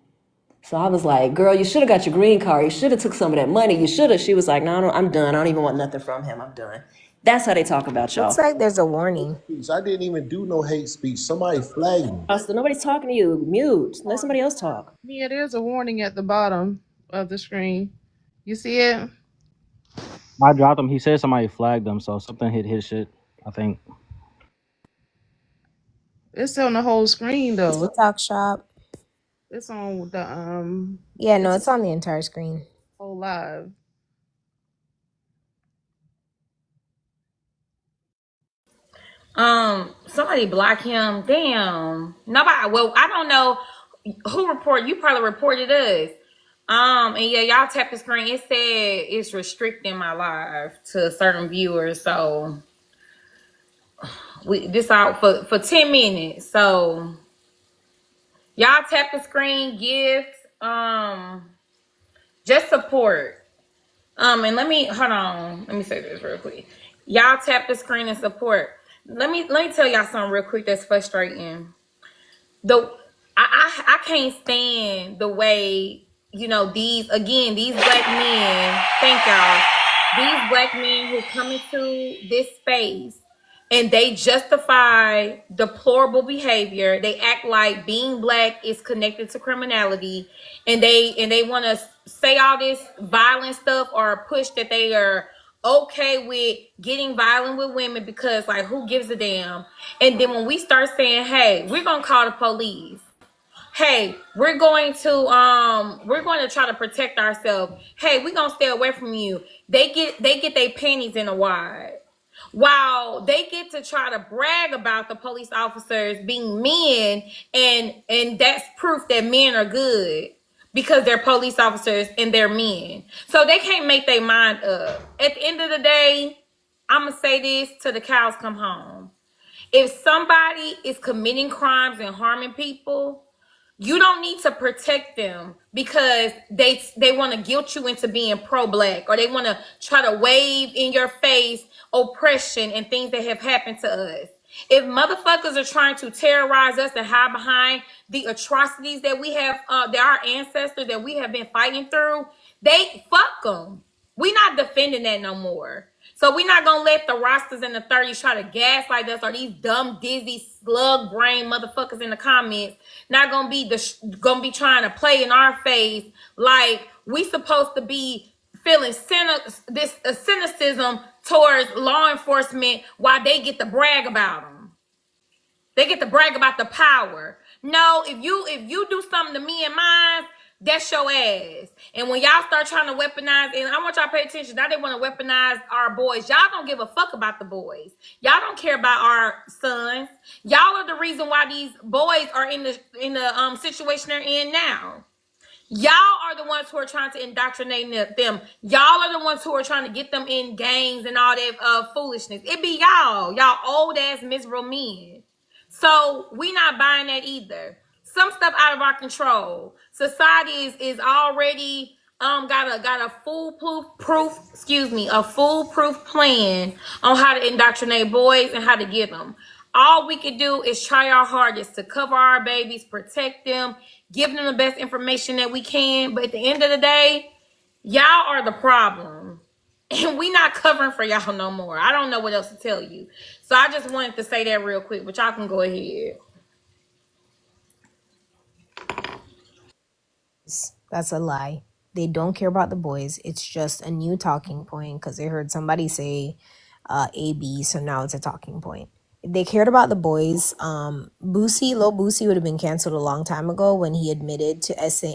So I was like, girl, you should have got your green card. You should have took some of that money. You should have. She was like, no, I'm done. I don't even want nothing from him. I'm done. That's how they talk about Looks y'all. like there's a warning. I didn't even do no hate speech. Somebody flagged me. So nobody's talking to you. Mute. Let somebody else talk. Yeah, there's a warning at the bottom of the screen. You see it? I dropped him. He said somebody flagged him, so something hit his shit, I think. It's on the whole screen though. TikTok shop. It's on the Yeah, no, it's on the entire screen. whole live. Somebody block him. Damn. Nobody. Well, I don't know who report. You probably reported us. And yeah, y'all tap the screen. It said it's restricting my live to certain viewers. So this out for 10 minutes. So y'all tap the screen, give just support. And let me hold on. Let me say this real quick. Y'all tap the screen and support. Let me tell y'all something real quick that's frustrating. I can't stand the way, these black men, thank y'all, these black men who come into this space and they justify deplorable behavior. They act like being black is connected to criminality, and they want to say all this violent stuff or push that they are okay with getting violent with women because, like, who gives a damn? And then when we start saying, hey, we're gonna call the police, hey, we're going to try to protect ourselves, hey, we're gonna stay away from you, they get their panties in a wad. While they get to try to brag about the police officers being men, and that's proof that men are good because they're police officers and they're men. So they can't make their mind up. At the end of the day, I'm going to say this till the cows come home. If somebody is committing crimes and harming people, you don't need to protect them because they want to guilt you into being pro-black, or they want to try to wave in your face oppression and things that have happened to us. If motherfuckers are trying to terrorize us and hide behind the atrocities that we have, that our ancestors that we have been fighting through, they fuck them. We not defending that no more. So we're not gonna let the rosters in the 30s try to gaslight us, or these dumb, dizzy, slug brain motherfuckers in the comments not gonna be trying to play in our face like we supposed to be feeling cynicism towards law enforcement while they get to brag about them. They get to brag about the power. No, if you do something to me and mine, that's your ass. And when y'all start trying to weaponize, and I want y'all to pay attention, now they want to weaponize our boys. Y'all don't give a fuck about the boys. Y'all don't care about our sons. Y'all are the reason why these boys are in the situation they're in now. Y'all are the ones who are trying to indoctrinate them. Y'all are the ones who are trying to get them in gangs and all that foolishness. It be y'all old ass miserable men. So we not buying that either. Some stuff out of our control. Society is already got a foolproof plan on how to indoctrinate boys and how to get them. All we can do is try our hardest to cover our babies, protect them, give them the best information that we can. But at the end of the day, y'all are the problem. And we not covering for y'all no more. I don't know what else to tell you. So I just wanted to say that real quick, but y'all can go ahead. That's a lie. They don't care about the boys. It's just a new talking point because they heard somebody say AB, so now it's a talking point. If they cared about the boys, Lil Boosie would have been canceled a long time ago when he admitted to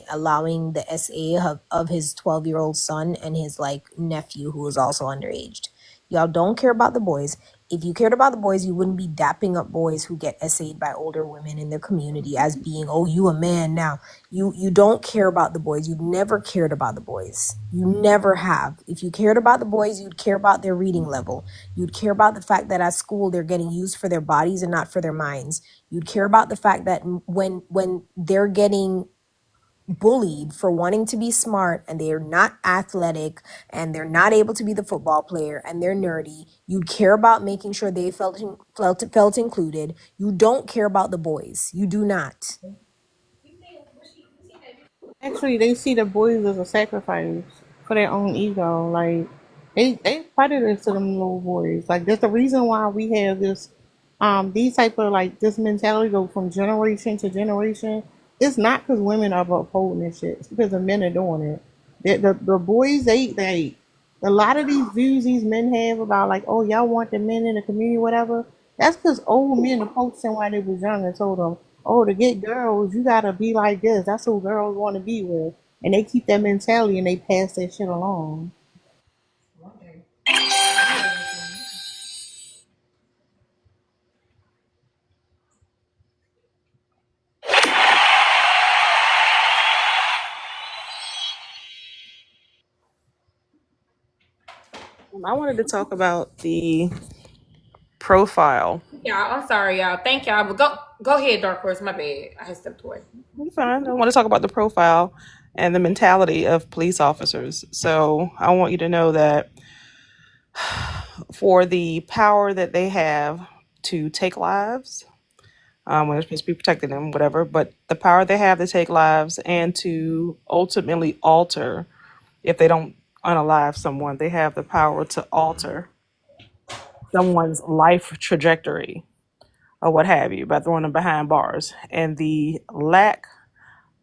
allowing the SA of his 12-year-old son and his nephew who was also underage. Y'all don't care about the boys. If you cared about the boys, you wouldn't be dapping up boys who get SA'd by older women in their community as being, oh, you a man now. You don't care about the boys. You've never cared about the boys. You never have. If you cared about the boys, you'd care about their reading level. You'd care about the fact that at school they're getting used for their bodies and not for their minds. You'd care about the fact that when they're getting bullied for wanting to be smart and they're not athletic and they're not able to be the football player and they're nerdy, you'd care about making sure they felt included. You don't care about the boys. You do not. Actually, they see the boys as a sacrifice for their own ego. Like they predators to them little boys. Like that's the reason why we have this these type of this mentality go from generation to generation. It's not because women are upholding this shit. It's because the men are doing it. The boys they a lot of these views these men have about oh y'all want the men in the community whatever. That's because old men approached them while they was young and told them, oh, to get girls, you gotta be like this. That's who girls want to be with. And they keep that mentality and they pass that shit along. I wanted to talk about the profile. Y'all, I'm sorry, y'all. Thank y'all. But go ahead, Dark Horse. My bad. I had stepped away. You're fine. I want to talk about the profile and the mentality of police officers. So I want you to know that for the power that they have to take lives, when they're supposed to be protecting them, whatever, but the power they have to take lives and to ultimately alter, if they don't unalive someone, they have the power to alter someone's life trajectory or what have you by throwing them behind bars. And the lack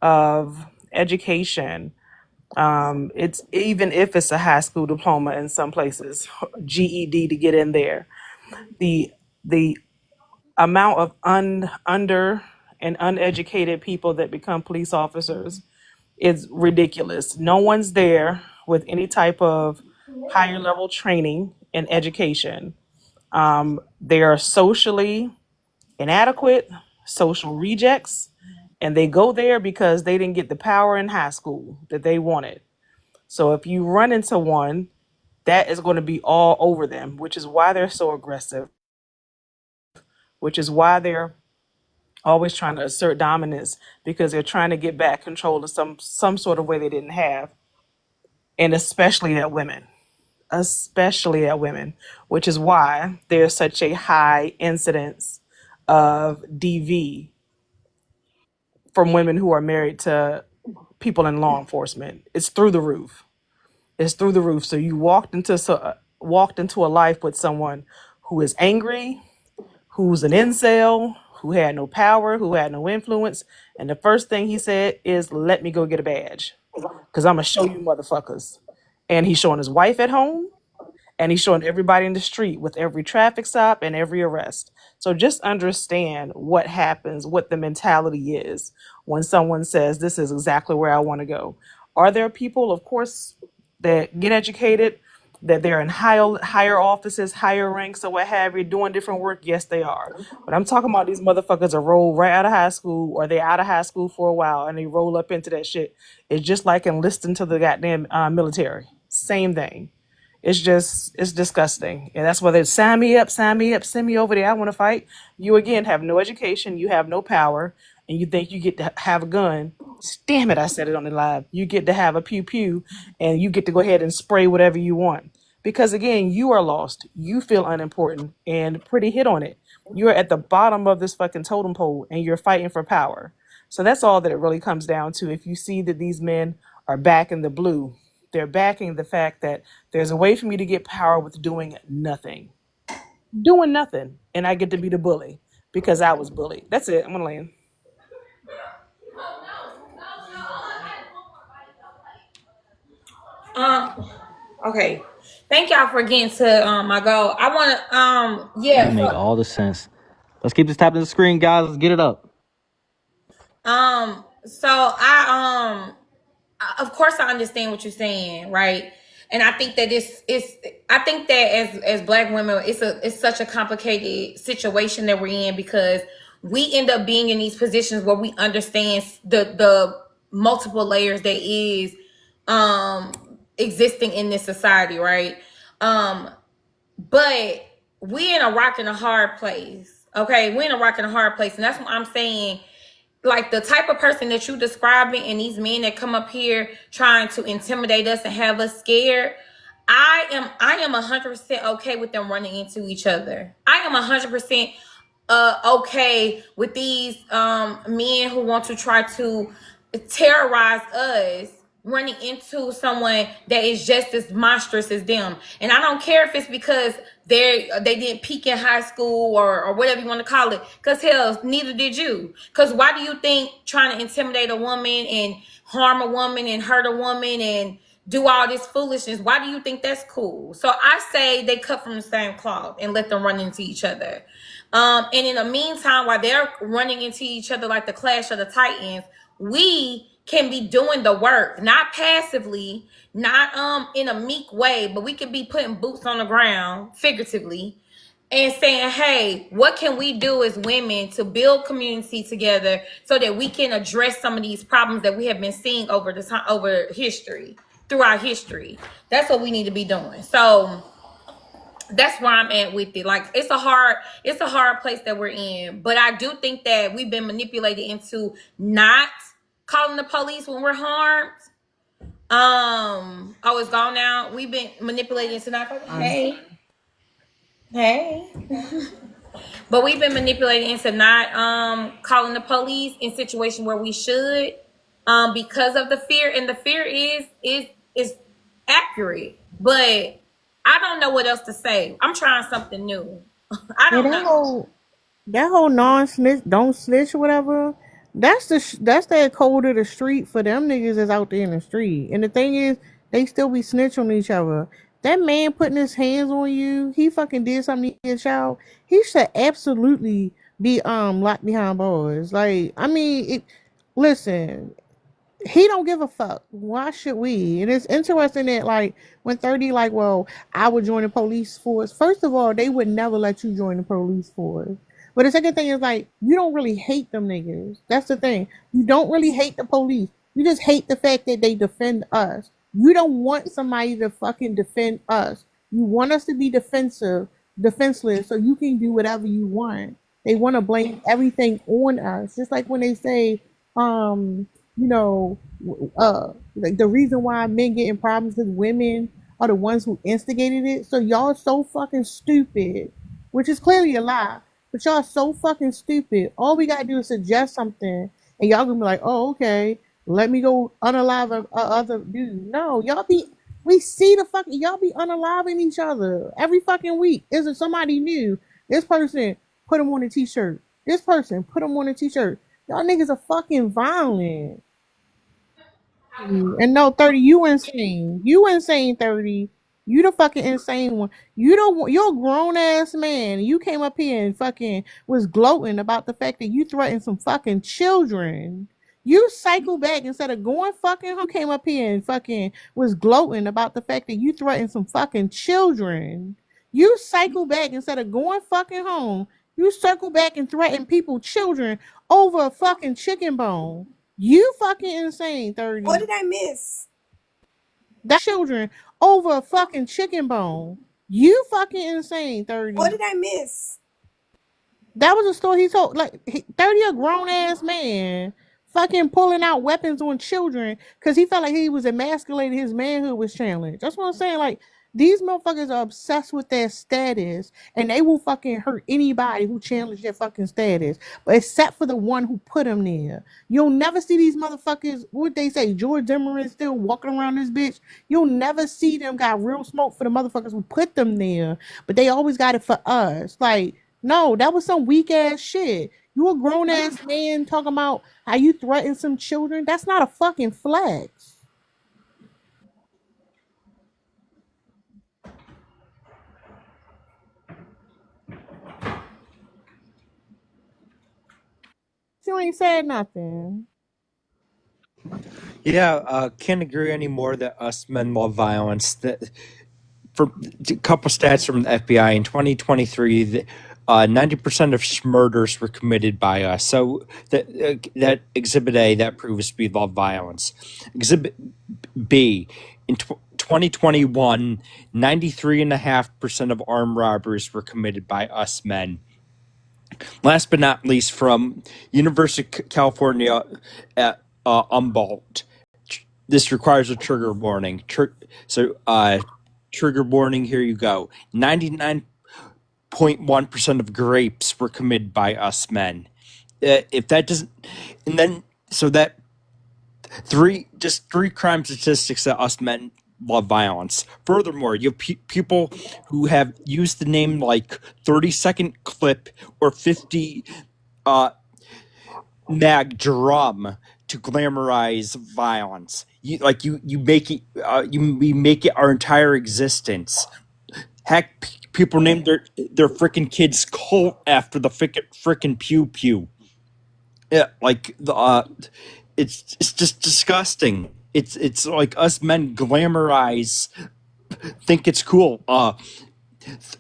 of education, it's even if it's a high school diploma in some places, GED to get in there, the amount of under and uneducated people that become police officers is ridiculous. No one's there with any type of higher level training and education. They are socially inadequate, social rejects, and they go there because they didn't get the power in high school that they wanted. So if you run into one, that is going to be all over them, which is why they're so aggressive, which is why they're always trying to assert dominance, because they're trying to get back control in some sort of way they didn't have, and especially at women, which is why there's such a high incidence of DV from women who are married to people in law enforcement. It's through the roof. So you walked into a life with someone who is angry, who's an incel, who had no power, who had no influence, and the first thing he said is, "Let me go get a badge, because I'm gonna show you motherfuckers." And he's showing his wife at home, and he's showing everybody in the street with every traffic stop and every arrest. So just understand what happens, what the mentality is when someone says, "This is exactly where I want to go." Are there people, of course, that get educated, that they're in higher offices, higher ranks, or what have you, doing different work? Yes, they are. But I'm talking about these motherfuckers that roll right out of high school, or they out of high school for a while and they roll up into that shit. It's just like enlisting to the goddamn military. Same thing. It's disgusting. And that's why they sign me up, send me over there. I want to fight. You, again, have no education. You have no power. And you think you get to have a gun. Damn it, I said it on the live. You get to have a pew-pew, and you get to go ahead and spray whatever you want. Because, again, you are lost. You feel unimportant, and pretty hit on it. You're at the bottom of this fucking totem pole, and you're fighting for power. So that's all that it really comes down to. If you see that these men are backing the blue, they're backing the fact that there's a way for me to get power with doing nothing. And I get to be the bully because I was bullied. That's it. I'm going to land. Okay. Thank y'all for getting to my goal. I want to That make all the sense. Let's keep this tapping the screen, guys. Let's get it up. So I of course I understand what you're saying, right? And I think that I think that as Black women, it's such a complicated situation that we're in, because we end up being in these positions where we understand the multiple layers that is existing in this society, right? But we're in a rock and a hard place. Okay, we're in a rock and a hard place, and that's what I'm saying. Like, the type of person that you describing, and these men that come up here trying to intimidate us and have us scared, I am 100% okay with them running into each other. I am 100% okay with these men who want to try to terrorize us running into someone that is just as monstrous as them. And I don't care if it's because they didn't peak in high school or whatever you want to call it, because hell, neither did you. Because why do you think trying to intimidate a woman and harm a woman and hurt a woman and do all this foolishness, why do you think that's cool? So I say they cut from the same cloth and let them run into each other. And in the meantime, while they're running into each other like the Clash of the Titans, we can be doing the work, not passively, not in a meek way, but we could be putting boots on the ground, figuratively, and saying, hey, what can we do as women to build community together so that we can address some of these problems that we have been seeing over history, throughout history. That's what we need to be doing. So that's where I'm at with it. Like, it's a hard place that we're in, but I do think that we've been manipulated into not calling the police when we're harmed. Oh, it's gone now. We've been manipulated into not calling. Hey. But we've been manipulated into not calling the police in situations where we should, because of the fear. And the fear is accurate, but I don't know what else to say. I'm trying something new. I don't know. That whole non-snitch, don't snitch or whatever. That's that code of the street for them niggas that's out there in the street. And the thing is, they still be snitch on each other. That man putting his hands on you, he fucking did something to your child. He should absolutely be locked behind bars. Like, I mean, listen, he don't give a fuck. Why should we? And it's interesting that, like, when 30, like, well, I would join the police force. First of all, they would never let you join the police force. But the second thing is, like, you don't really hate them niggas. That's the thing. You don't really hate the police. You just hate the fact that they defend us. You don't want somebody to fucking defend us. You want us to be defenseless, so you can do whatever you want. They want to blame everything on us, just like when they say, you know, like the reason why men get in problems is women are the ones who instigated it. So y'all are so fucking stupid, which is clearly a lie. But y'all are so fucking stupid. All we gotta do is suggest something, and y'all gonna be like, "Oh, okay, let me go unalive a other dude." No, y'all be. We see the fucking y'all be unaliving each other every fucking week. Is it somebody new? This person put them on a t-shirt. This person put them on a t-shirt. Y'all niggas are fucking violent. And no, 30, you insane. You insane, 30. You the fucking insane one. You don't want you're a grown ass man. You came up here and fucking was gloating about the fact that you threatened some fucking children. You cycle back instead of going fucking home, came up here and fucking was gloating about the fact that you threatened some fucking children. You cycle back instead of going fucking home. You circle back and threaten people, children, over a fucking chicken bone. You fucking insane, 30. What did I miss? That children over a fucking chicken bone. You fucking insane, 30. What did I miss? That was a story he told. Like 30, a grown ass man, fucking pulling out weapons on children because he felt like he was emasculating, his manhood was challenged. That's what I'm saying. Like, these motherfuckers are obsessed with their status, and they will fucking hurt anybody who challenge their fucking status, but except for the one who put them there. You'll never see these motherfuckers. What they say, George Zimmerman still walking around this bitch. You'll never see them got real smoke for the motherfuckers who put them there, but they always got it for us. Like, no, that was some weak ass shit. You a grown ass man talking about how you threaten some children? That's not a fucking flex. You ain't said nothing. Yeah, can't agree anymore that us men love violence. That for a couple stats from the FBI in 2023, 90% of murders were committed by us. So that Exhibit A, that proves we love violence. Exhibit B, in 2021, 93.5% of armed robberies were committed by us men. Last but not least, from University of California at Humboldt, this requires a trigger warning. Trigger warning, here you go. 99.1% of rapes were committed by us men. If that doesn't, and then, so that three crime statistics that us men love violence. Furthermore, you have people who have used the name like 30-second clip or 50 mag drum to glamorize violence. We make it our entire existence. Heck, people named their freaking kids Colt after the freaking pew pew. Yeah, like it's just disgusting. It's like us men glamorize, think it's cool.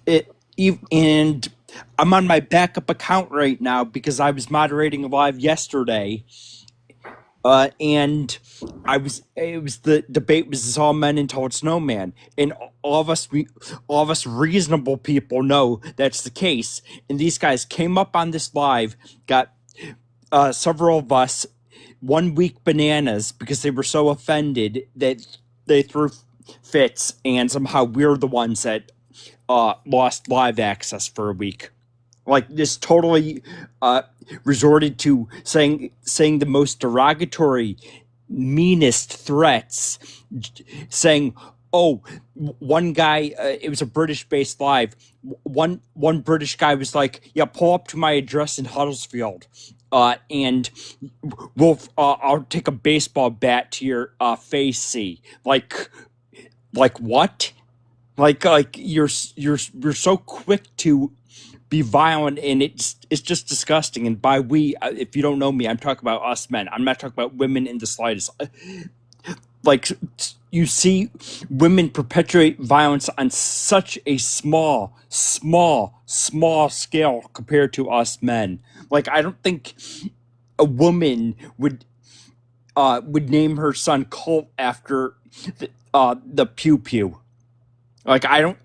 And I'm on my backup account right now because I was moderating live yesterday, and the debate was is all men until it's no man, and all of us reasonable people know that's the case. And these guys came up on this live, got several of us 1 week bananas because they were so offended that they threw fits, and somehow we're the ones that lost live access for a week. Like, this totally resorted to saying the most derogatory, meanest threats, saying, oh, one guy, it was a British-based live, one British guy was like, yeah, pull up to my address in Huddersfield, and I'll take a baseball bat to your face. See, like what? Like you're so quick to be violent, and it's just disgusting. And by we, if you don't know me, I'm talking about us men. I'm not talking about women in the slightest. Like, you see women perpetuate violence on such a small scale compared to us men. Like, I don't think a woman would would name her son Colt after the pew pew. Like and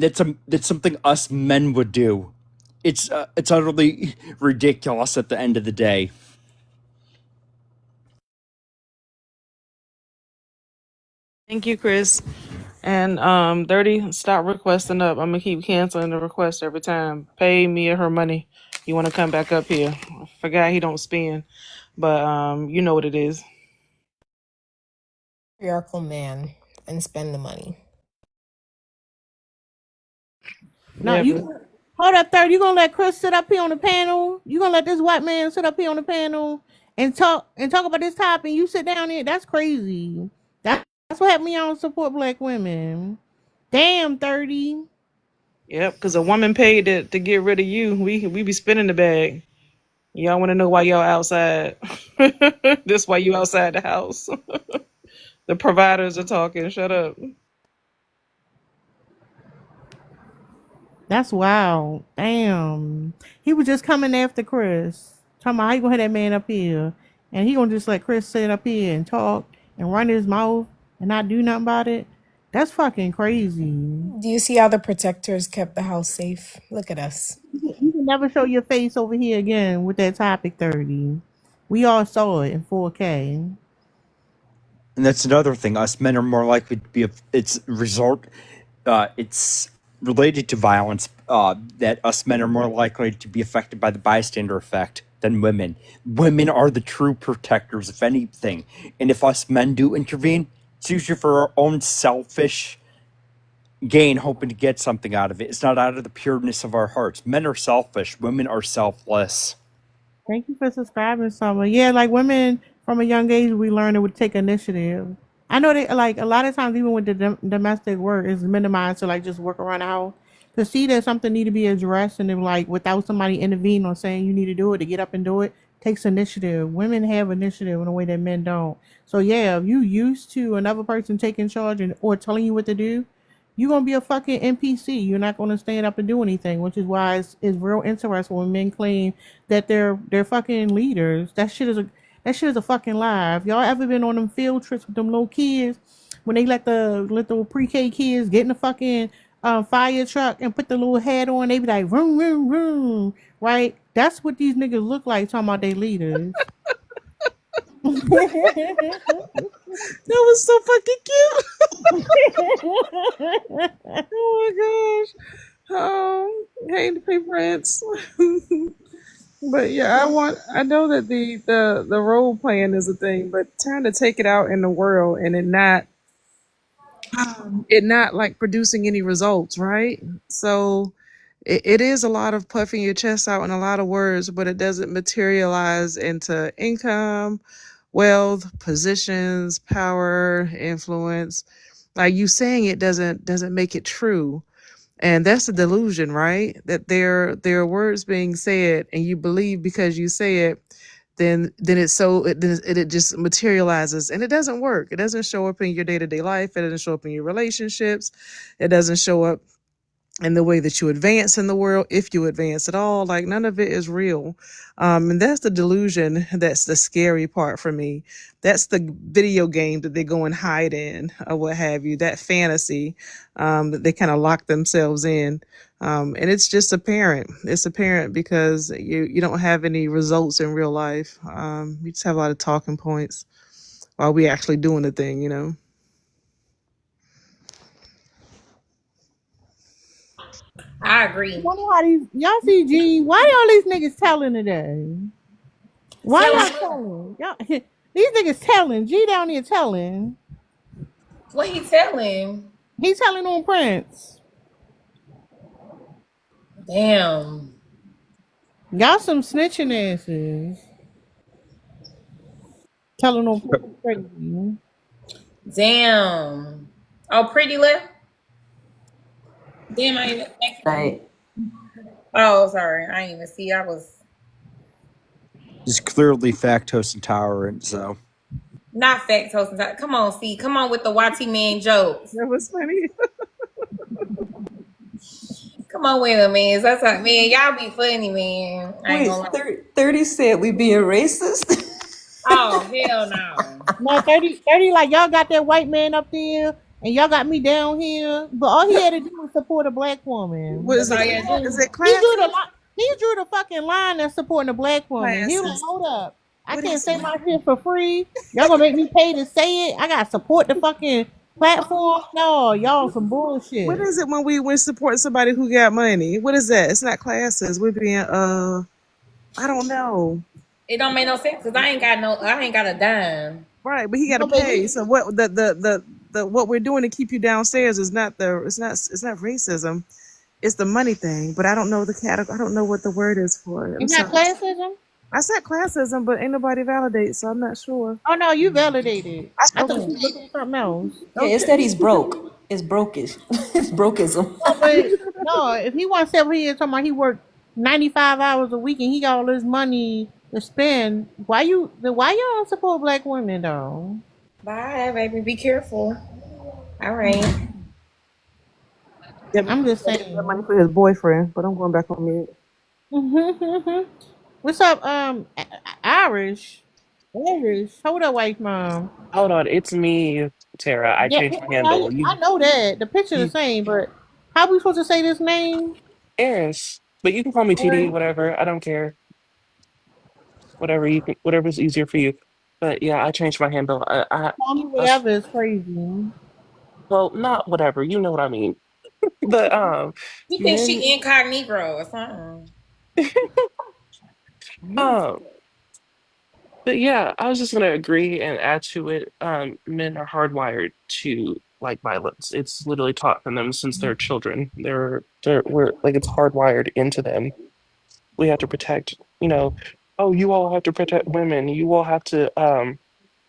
that's something us men would do. It's utterly ridiculous at the end of the day. Thank you, Chris. And 30, stop requesting up. I'm gonna keep canceling the request every time. Pay Mia her money. You want to come back up here? I forgot he don't spend, but you know what it is. Patriarchal man and spend the money. No, Yeah, you hold up, 30. You gonna let Chris sit up here on the panel? You gonna let this white man sit up here on the panel and talk about this topic? You sit down here. That's crazy. That's what happened. Me, I don't support black women. Damn, 30. Yep, because a woman paid to get rid of you. We be spinning the bag. Y'all want to know why y'all outside? This why you outside the house. The providers are talking. Shut up. That's wild. Damn. He was just coming after Chris. Talking about how you gonna have that man up here. And he gonna just let Chris sit up here and talk and run his mouth and not do nothing about it. That's fucking crazy. Do you see how the protectors kept the house safe? Look at us. You can never show your face over here again with that topic, 30. We all saw it in 4K. And that's another thing. Us men are more likely to be it's related to violence, that us men are more likely to be affected by the bystander effect than women. Women are the true protectors, if anything. And if us men do intervene, it's usually for our own selfish gain, hoping to get something out of it. It's not out of the pureness of our hearts. Men are selfish. Women are selfless. Thank you for subscribing, Summer. Yeah, like women from a young age, we learn it would take initiative. I know that, like, a lot of times, even with the domestic work, is minimized to like just work around the house. To see that something need to be addressed, and then like without somebody intervening or saying you need to do it, to get up and do it, takes initiative. Women have initiative in a way that men don't. So yeah, if you used to another person taking charge or telling you what to do, you're gonna be a fucking NPC. You're not gonna stand up and do anything, which is why it's real interesting when men claim that they're fucking leaders. That shit is a fucking lie. If y'all ever been on them field trips with them little kids, when they let the little pre-K kids get in the fucking fire truck and put the little hat on, they be like, vroom, vroom, vroom, right? That's what these niggas look like talking about they leaders. That was so fucking cute. Oh my gosh. Oh, hey, Prince. But yeah, I know that the role playing is a thing, but trying to take it out in the world and it not like producing any results, right? So it is a lot of puffing your chest out and a lot of words, but it doesn't materialize into income, wealth, positions, power, influence. Like you saying it doesn't make it true. And that's a delusion, right? That there are words being said and you believe because you say it, then it just materializes, and it doesn't work. It doesn't show up in your day-to-day life. It doesn't show up in your relationships. It doesn't show up in the way that you advance in the world, if you advance at all. Like none of it is real. And that's the delusion. That's the scary part for me. That's the video game that they go and hide in or what have you, that fantasy that they kind of lock themselves in. And it's just apparent. It's apparent because you don't have any results in real life. You just have a lot of talking points while we actually doing the thing, you know? I agree. Wonder how y'all see G? Why all these niggas telling today? Why y'all telling? These niggas telling. G down here telling. What he telling? He telling on Prince. Damn. Y'all some snitching asses. Telling on Prince crazy. Damn. Oh, Pretty left? Damn, I didn't even Right. Oh, sorry. I didn't even see. I was He's clearly lactose intolerant, so. not lactose intolerant. Come on, see. Come on with the YT man jokes. That was funny. Come on with them, man. That's like, man, y'all be funny, man. I ain't Wait, gonna lie. 30 said we being racist? Oh, hell no. No, 30, like y'all got that white man up there and y'all got me down here. But all he had to do was support a black woman. What is That's it? all you gotta Is do. it He drew the classes? line. He drew the fucking line that's supporting a black woman. He was like, Classes. hold up. I What can't is say it? my shit for free. Y'all gonna make me pay to say it? I gotta support the fucking platform. No, y'all some bullshit. What is it when we support somebody who got money? What is that? It's not classes. We're being I don't know. It don't make no sense because I ain't got a dime. Right, but he got to No, but pay. So what the what we're doing to keep you downstairs is not it's not racism. It's the money thing. But I don't know the category. I don't know what the word is for it. I'm it's not sorry. classism? I said classism, but ain't nobody validates, so I'm not sure. Oh no, you validated. I thought Okay. you were looking at something else. Yeah, it's that he's broke. It's brokish. It's brokeism. No, but no, if he wants 7 years talking about he worked 95 hours a week and he got all this money to spend, why you don't support black women though? Bye, baby. Be careful. All right. I'm just Money saying. for his boyfriend, but I'm going back on mute. What's up, Irish? Hold up, white mom. Hold on, it's me, Tara. I Yeah, changed my handle. I know that. The picture the You, same, but how we supposed to say this name? Eris, but you can call me TD, whatever. I don't care. Whatever's easier for you. But yeah, I changed my handle. Call me I s- whatever is crazy. well, not whatever. You know what I mean. But You think men, she incognito or something? um, but yeah, I was just gonna agree and add to it. Men are hardwired to like violence. It's literally taught from them since they're children. We're like it's hardwired into them. We have to protect, oh, you all have to protect women. You all have to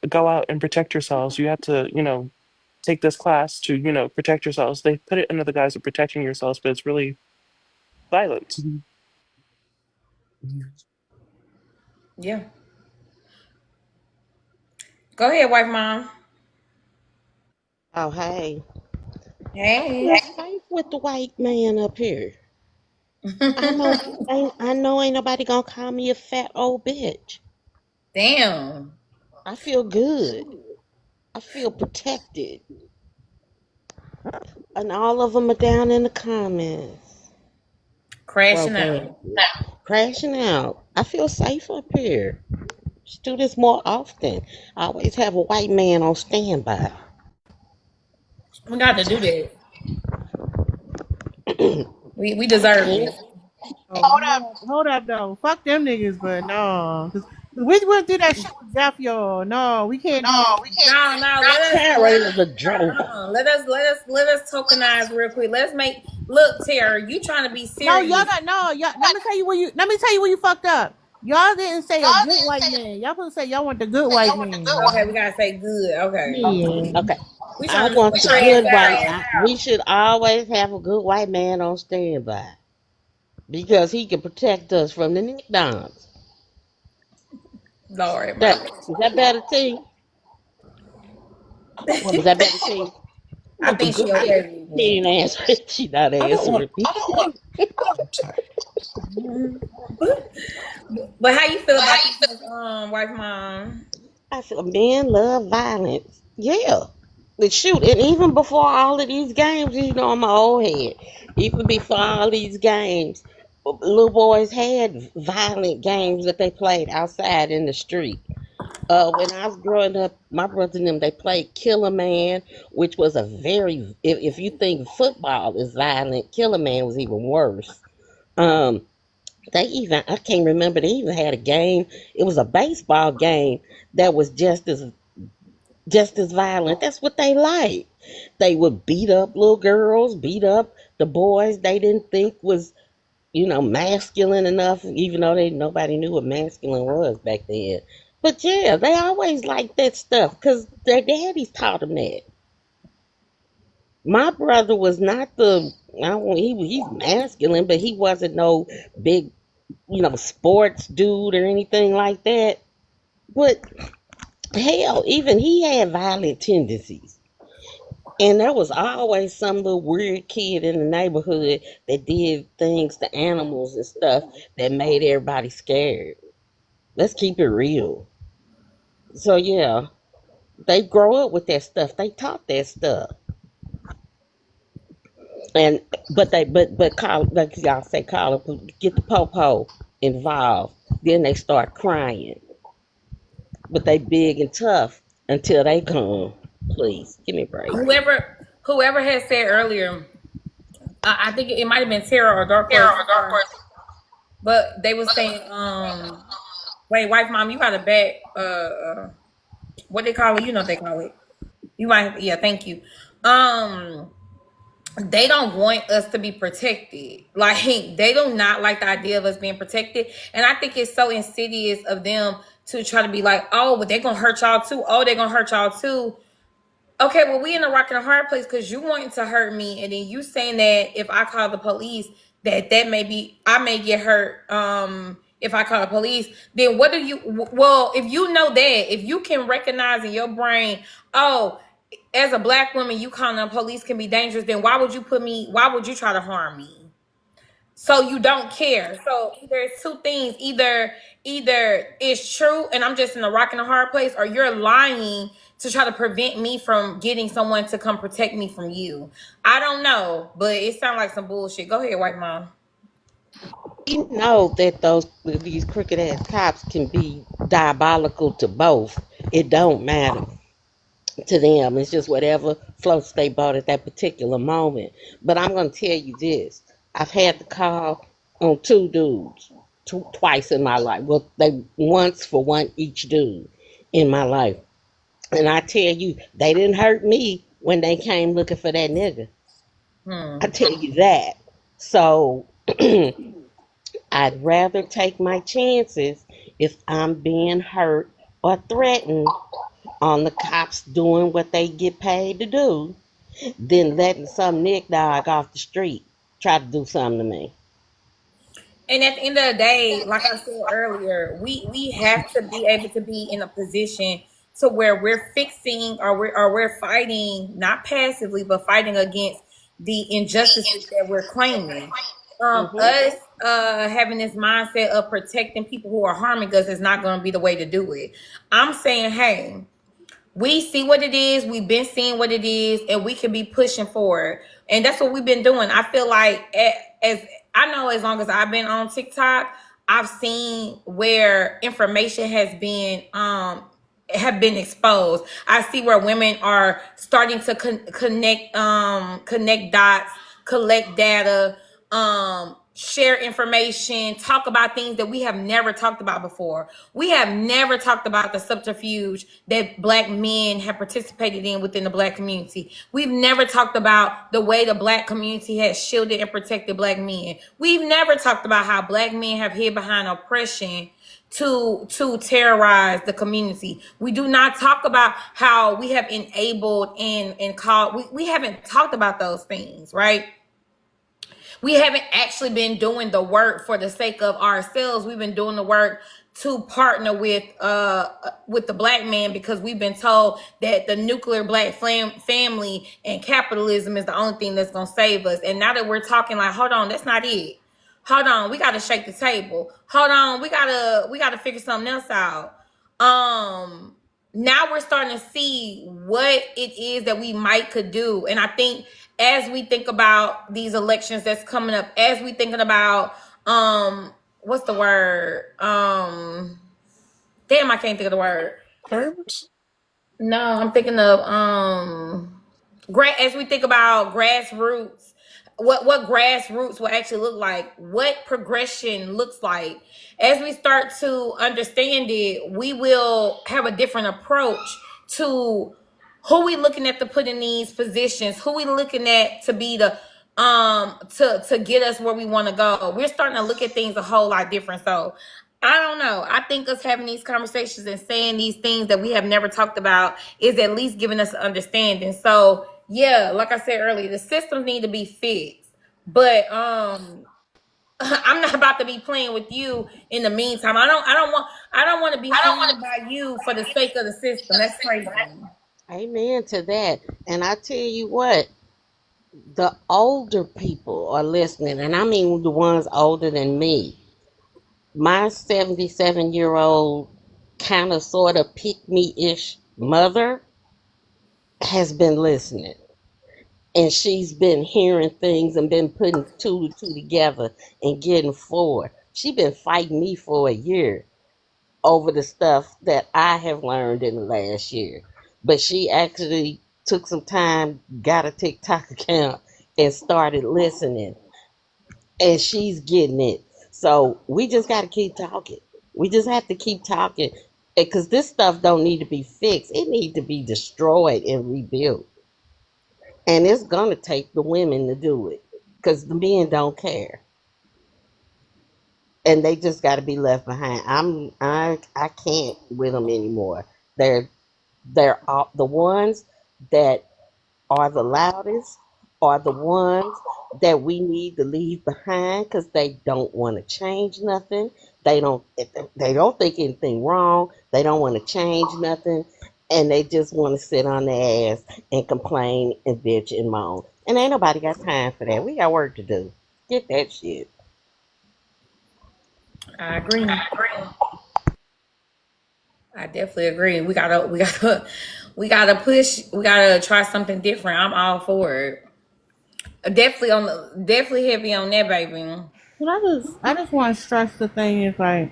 go out and protect yourselves. You have to, take this class to, protect yourselves. They put it under the guise of protecting yourselves, but it's really violence. Yeah. Go ahead, wife mom. Oh, hey. I Hey. feel safe with the white man up here. I know ain't nobody gonna call me a fat old bitch. Damn. I feel good. I feel protected. And all of them are down in the comments. Crashing Broken. out. Crashing out. I feel safe up here. Should do this more often. I always have a white man on standby. We got to do that. We deserve it. Hold up though. Fuck them niggas, but no. 'Cause we went through that shit with Jeff, y'all. No, we can't do that. No. Let us Tara is a joke. let us tokenize real quick. Look, Tara. You trying to be No, y'all serious? got no. Y'all, let me tell you where you fucked up. Y'all didn't say a good white man. Y'all supposed to say y'all want the good white man. Okay, we gotta say good. Okay. Yeah. Okay. We I trying to want the trash good white. out. We should always have a good white man on standby because he can protect us from the nickdowns. Lord, That mercy. is that better, T? Is that better, T? I think she okay with She it. ain't answering. She not I don't want. answering me. I'm sorry. But how you feel about this, wife mom? I said, men love violence. Yeah. But shoot, and even before all of these games, you know, I'm an old head. Even before all these games, little boys had violent games that they played outside in the street. When I was growing up, my brother and them, they played Killer Man, which was a very, if you think football is violent, Killer Man was even worse. Um, I can't remember, they even had a game. It was a baseball game that was just as violent. That's what they like. They would beat up little girls, beat up the boys they didn't think was, masculine enough, even though nobody knew what masculine was back then. But yeah, they always liked that stuff because their daddies taught them that. My brother was not he's masculine, but he wasn't no big, sports dude or anything like that. But hell, even he had violent tendencies. And there was always some little weird kid in the neighborhood that did things to animals and stuff that made everybody scared. Let's keep it real. So yeah, they grow up with that stuff. They taught that stuff. And but call, like y'all say, call it, get the popo involved. Then they start crying. But they big and tough until they come. Please give me a break. Whoever had said earlier, I think it might have been Tara or Dark Horse, but they was saying, wait, wife, mom, you got a back, what they call it? You know what they call it. You might, yeah, thank you. They don't want us to be protected. Like, they do not like the idea of us being protected. And I think it's so insidious of them to try to be like, oh, but they're going to hurt y'all too. Oh, they're going to hurt y'all too. Okay, well, we in a rock and a hard place because you wanting to hurt me. And then you saying that if I call the police, that may be, I may get hurt if I call the police. Then what do you, well, if you know that, if you can recognize in your brain, oh, as a black woman, you calling the police can be dangerous, then why would you try to harm me? So you don't care. So either it's two things. Either it's true and I'm just in a rock and a hard place, or you're lying to try to prevent me from getting someone to come protect me from you. I don't know, but it sounds like some bullshit. Go ahead, white mom. You know that these crooked ass cops can be diabolical to both. It don't matter to them. It's just whatever floats they boat at that particular moment. But I'm going to tell you this. I've had the call on two dudes twice in my life. Well, they once for one each dude in my life. And I tell you, they didn't hurt me when they came looking for that nigga. I tell you that. So I'd rather take my chances if I'm being hurt or threatened on the cops doing what they get paid to do than letting some nick dog off the street try to do something to me. And at the end of the day, like I said earlier, we have to be able to be in a position to where we're fixing or we're fighting, not passively, but fighting against the injustices that we're claiming. Us having this mindset of protecting people who are harming us is not going to be the way to do it. I'm saying, hey, we see what it is. We've been seeing what it is, and we can be pushing forward. And that's what we've been doing. I feel like as I know, as long as I've been on TikTok, I've seen where information has been have been exposed. I see where women are starting to connect dots, collect data, share information, talk about things that we have never talked about before. We have never talked about the subterfuge that black men have participated in within the black community. We've never talked about the way the black community has shielded and protected black men. We've never talked about how black men have hid behind oppression to terrorize the community. We do not talk about how we have enabled and called. We haven't talked about those things, right? We haven't actually been doing the work for the sake of ourselves. We've been doing the work to partner with the black man because we've been told that the nuclear black family and capitalism is the only thing that's going to save us. And now that we're talking like, hold on, that's not it. Hold on, we got to shake the table. Hold on, we got to figure something else out. Now we're starting to see what it is that we might could do. And I think as we think about these elections that's coming up, as we thinking about what's the word? Damn, I can't think of the word. Terms? No, I'm thinking of as we think about grassroots, what grassroots will actually look like, what progression looks like. As we start to understand it, we will have a different approach to who we looking at to put in these positions, who we looking at to be the to get us where we want to go. We're starting to look at things a whole lot different. So I don't know. I think us having these conversations and saying these things that we have never talked about is at least giving us an understanding. So yeah, like I said earlier, the systems need to be fixed. But I'm not about to be playing with you in the meantime. I don't want to be harmed by you for the sake of the system. That's crazy. Amen to that. And I tell you what, the older people are listening, and I mean the ones older than me. My 77-year-old kind of sort of pick-me-ish mother has been listening. And she's been hearing things and been putting two to two together and getting forward. She's been fighting me for a year over the stuff that I have learned in the last year. But she actually took some time, got a TikTok account, and started listening. And she's getting it. So we just got to keep talking. We just have to keep talking. Because this stuff don't need to be fixed. It needs to be destroyed and rebuilt. And it's going to take the women to do it. Because the men don't care. And they just got to be left behind. I can't with them anymore. They're all, the ones that are the loudest are the ones that we need to leave behind because they don't want to change nothing. They don't think anything wrong. They don't want to change nothing. And they just want to sit on their ass and complain and bitch and moan. And ain't nobody got time for that. We got work to do. Get that shit. I agree. I definitely agree. We gotta push. We gotta try something different. I'm all for it. Definitely heavy on that, baby. But I just want to stress the thing is like,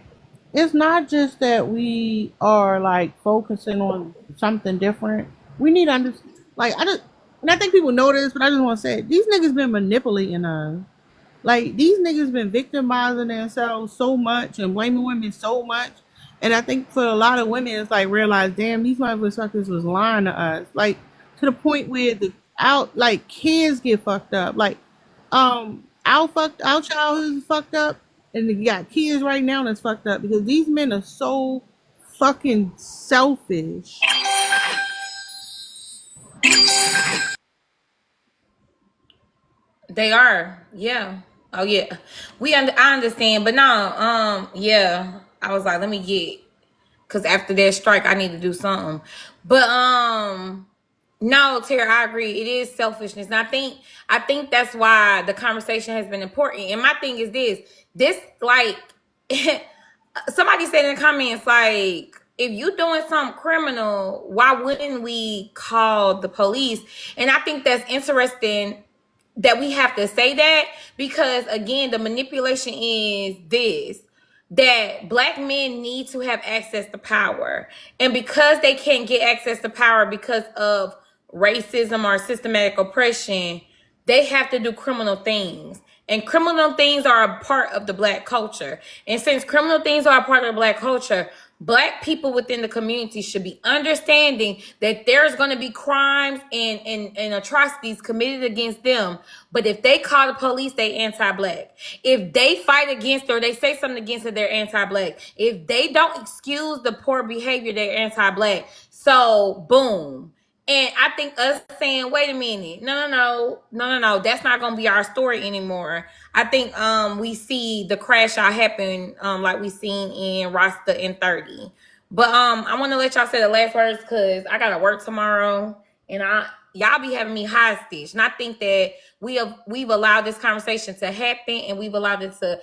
it's not just that we are like focusing on something different. We need to understand. Like and I think people know this, but I just want to say it. These niggas been manipulating us. Like these niggas been victimizing themselves so much and blaming women so much. And I think for a lot of women, it's like realize, damn, these motherfuckers was lying to us. Like to the point where like kids get fucked up. Like our childhood is fucked up, and you got kids right now that's fucked up because these men are so fucking selfish. They are, yeah. Oh yeah, I understand, but no, yeah. I was like, let me get, cause after that strike, I need to do something. But no, Tara, I agree. It is selfishness, and I think that's why the conversation has been important. And my thing is this like, somebody said in the comments like, if you doing something criminal, why wouldn't we call the police? And I think that's interesting that we have to say that, because again, the manipulation is this, that Black men need to have access to power, and because they can't get access to power because of racism or systematic oppression, they have to do criminal things. And criminal things are a part of the Black culture. And since criminal things are a part of the Black culture, Black people within the community should be understanding that there's going to be crimes and atrocities committed against them. But if they call the police, they anti-Black. If they fight against or they say something against it, they're anti-Black. If they don't excuse the poor behavior, they're anti-Black. So, boom. And I think us saying, wait a minute, no, that's not gonna be our story anymore. I think we see the crash out happen like we seen in Rasta and 30. But I want to let y'all say the last words because I gotta work tomorrow, and y'all be having me hostage. And I think that we've allowed this conversation to happen, and we've allowed it to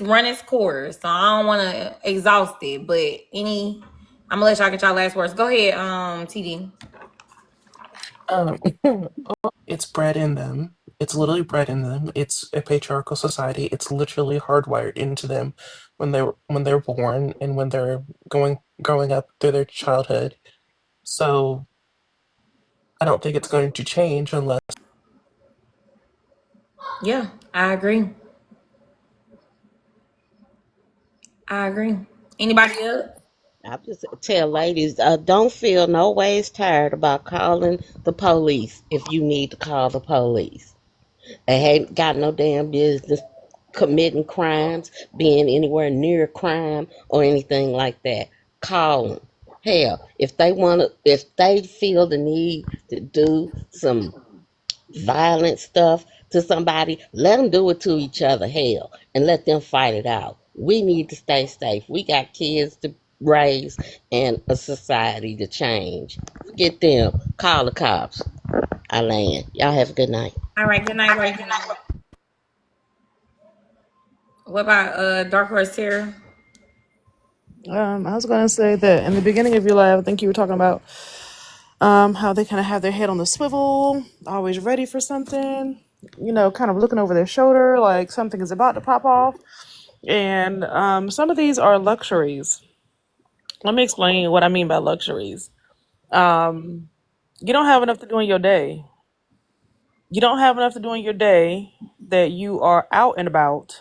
run its course. So I don't want to exhaust it, but I'm gonna let y'all get y'all last words. Go ahead, TD. It's bred in them. It's literally bred in them. It's a patriarchal society. It's literally hardwired into them when they're born and when they're growing up through their childhood. So I don't think it's going to change unless. Yeah, I agree. Anybody else? I just tell ladies, don't feel no ways tired about calling the police if you need to call the police. They ain't got no damn business committing crimes, being anywhere near crime or anything like that. Call them. Hell, if they feel the need to do some violent stuff to somebody, let them do it to each other, hell, and let them fight it out. We need to stay safe. We got kids to raise and a society to change. Forget them. Call the cops. I land. Y'all have a good night. All right, good night, Ray. Good night. What about Dark Horse Terror? I was gonna say that in the beginning of your life, I think you were talking about how they kind of have their head on the swivel, always ready for something, kind of looking over their shoulder like something is about to pop off. And some of these are luxuries. Let me explain what I mean by luxuries. You don't have enough to do in your day. You don't have enough to do in your day that you are out and about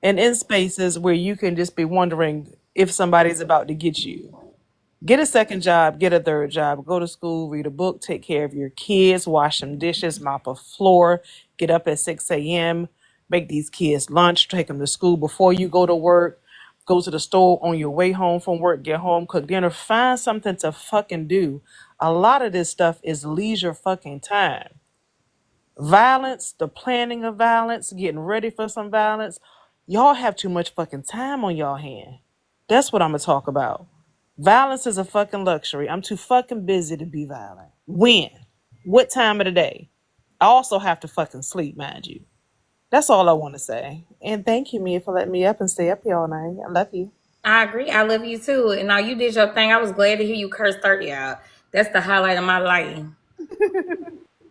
and in spaces where you can just be wondering if somebody's about to get you. Get a second job, get a third job, go to school, read a book, take care of your kids, wash some dishes, mop a floor, get up at 6 a.m., make these kids lunch, take them to school before you go to work, go to the store on your way home from work, get home, cook dinner, find something to fucking do. A lot of this stuff is leisure fucking time. Violence, the planning of violence, getting ready for some violence. Y'all have too much fucking time on y'all hand. That's what I'm gonna talk about. Violence is a fucking luxury. I'm too fucking busy to be violent. When? What time of the day? I also have to fucking sleep, mind you. That's all I want to say. And thank you, Mia, for letting me up and stay up here all night. I love you. I agree. I love you too. And now you did your thing. I was glad to hear you curse 30 out. That's the highlight of my life.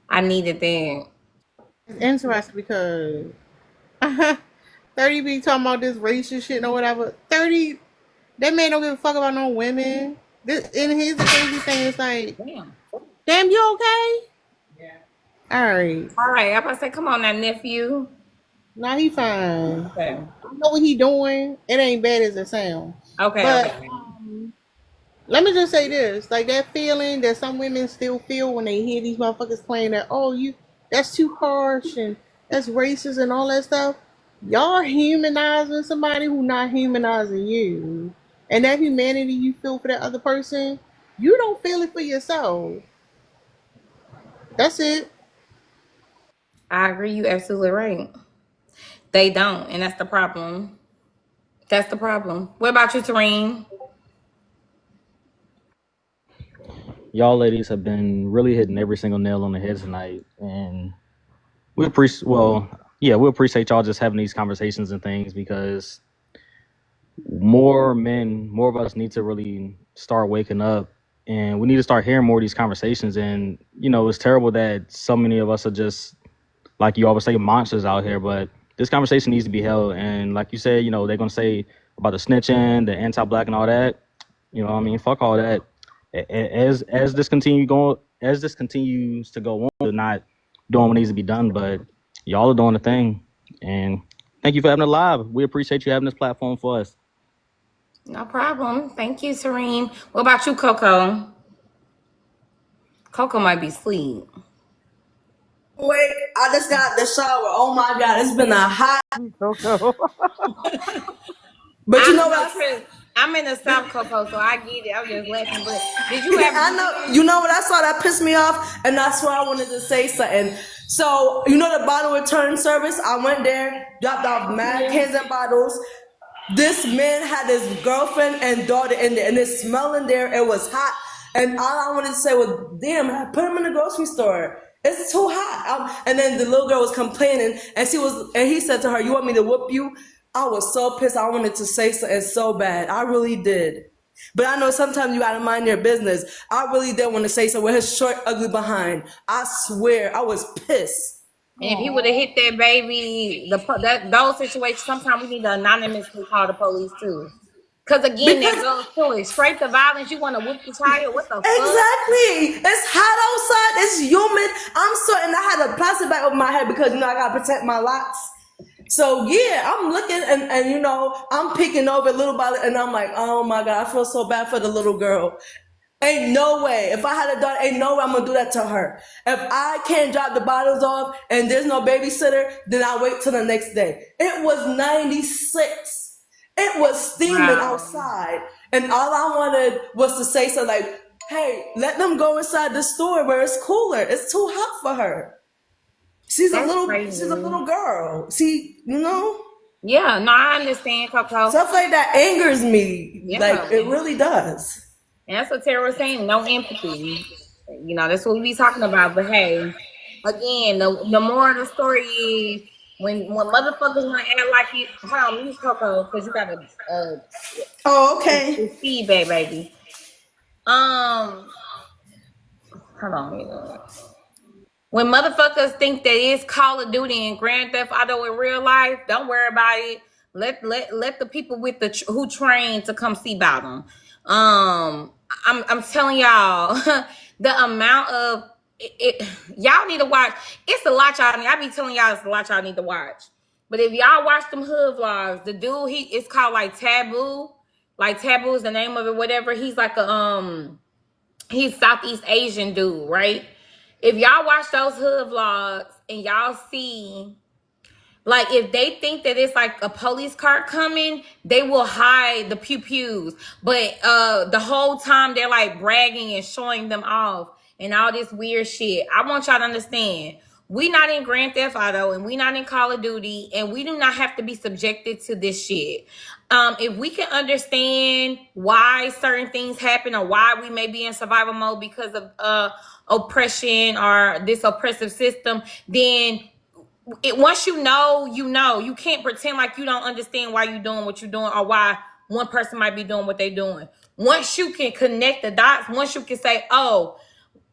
I needed that. It's interesting because 30 be talking about this racist shit or whatever. 30, that man don't give a fuck about no women. And here's the crazy thing, it's like, damn, you okay? Yeah. Alright. Alright, I'm about to say, come on now, nephew. Nah, he fine. Okay. I know what he doing. It ain't bad as it sounds. Okay. But okay. Let me just say this. Like that feeling that some women still feel when they hear these motherfuckers playing that, that's too harsh and that's racist and all that stuff. Y'all humanizing somebody who not humanizing you. And that humanity you feel for that other person, you don't feel it for yourself. That's it. I agree. You absolutely right. They don't, and that's the problem. That's the problem. What about you, Tareen? Y'all ladies have been really hitting every single nail on the head tonight, and we appreciate. Well, yeah, we appreciate y'all just having these conversations and things, because more of us need to really start waking up, and we need to start hearing more of these conversations. And it's terrible that so many of us are just, like you always say, monsters out here, but this conversation needs to be held. And like you said, they're gonna say about the snitching, the anti-black, and all that. Fuck all that. As this continues to go on, they're not doing what needs to be done, but y'all are doing the thing. And thank you for having it live. We appreciate you having this platform for us. No problem. Thank you, Tareen. What about you, Coco? Coco might be asleep. Wait, I just got out the shower. Oh my god, it's been a hot. But you know what? I'm in the South, Coco, so I get it. I was just laughing. But did you ever? I know. You know what I saw that pissed me off, and that's why I wanted to say something. So the bottle return service. I went there, dropped off mad cans and bottles. This man had his girlfriend and daughter in there, and it's smelling there. It was hot, and all I wanted to say was, "Damn, I put him in the grocery store. It's too hot." And then the little girl was complaining, and he said to her, "You want me to whoop you?" I was so pissed. I wanted to say something so bad. I really did. But I know sometimes you gotta mind your business. I really did want to say something with his short, ugly behind. I swear, I was pissed. And if he would have hit that baby, those situations, sometimes we need to anonymously call the police too. Because again, that goes to it. Straight to violence, you want to whoop the child? What the fuck? Exactly. It's hot outside. It's humid. I'm sweating. I had a plastic bag over my head because, I got to protect my locks. So, yeah, I'm looking and I'm peeking over little by little, and I'm like, oh, my God, I feel so bad for the little girl. Ain't no way. If I had a daughter, ain't no way I'm going to do that to her. If I can't drop the bottles off and there's no babysitter, then I'll wait till the next day. It was 96. It was steaming outside. And all I wanted was to say something like, hey, let them go inside the store where it's cooler. It's too hot for her. She's a little girl. See, Yeah, no, I understand, Coco. Stuff like that angers me. Yeah. Like, it really does. And that's what Tara was saying, no empathy. That's what we be talking about. But hey, again, the more of the story is, When motherfuckers want to act like it, hold on, mute Coco, because you got a Oh, okay. feedback, baby. Hold on. When motherfuckers think that it's Call of Duty and Grand Theft Auto in real life, don't worry about it. Let the people with who train to come see about them. I'm telling y'all, the amount of y'all need to watch. It's a lot y'all need. I be telling y'all it's a lot y'all need to watch. But if y'all watch them hood vlogs, the dude it's called like Taboo. Like Taboo is the name of it, whatever. He's like he's Southeast Asian dude, right? If y'all watch those hood vlogs and y'all see, like, if they think that it's like a police car coming, they will hide the pew-pews. But the whole time they're like bragging and showing them off and all this weird shit. I want y'all to understand, we not in Grand Theft Auto and we not in Call of Duty, and we do not have to be subjected to this shit. If we can understand why certain things happen or why we may be in survival mode because of oppression or this oppressive system, then once you know, you can't pretend like you don't understand why you're doing what you're doing or why one person might be doing what they're doing. Once you can connect the dots, once you can say, oh,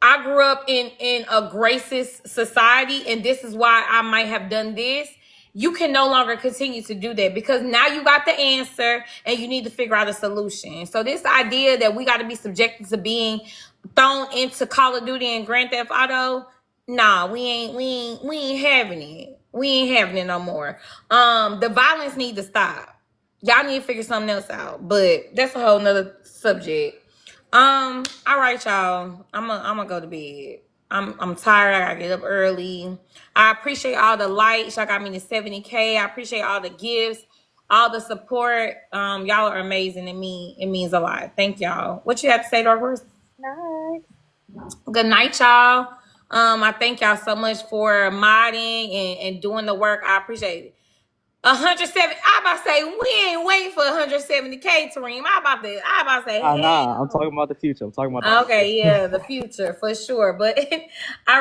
I grew up in a racist society and this is why I might have done this, you can no longer continue to do that because now you got the answer and you need to figure out a solution. So this idea that we got to be subjected to being thrown into Call of Duty and Grand Theft Auto, nah, we ain't having it. We ain't having it no more. The violence need to stop. Y'all need to figure something else out, but that's a whole nother subject. All right, y'all. I'm gonna go to bed. I'm tired. I gotta get up early. I appreciate all the likes. Y'all got me to 70K. I appreciate all the gifts, all the support. Y'all are amazing to me. It means a lot. Thank y'all. What you have to say, Dark Horse? Night. Good night, y'all. I thank y'all so much for modding and doing the work. I appreciate it. 170. I about to say we ain't waiting for 170K, Tareem. I about to say, hey. Nah, I'm talking about the future. I'm talking about the Okay, yeah, the future for sure. But I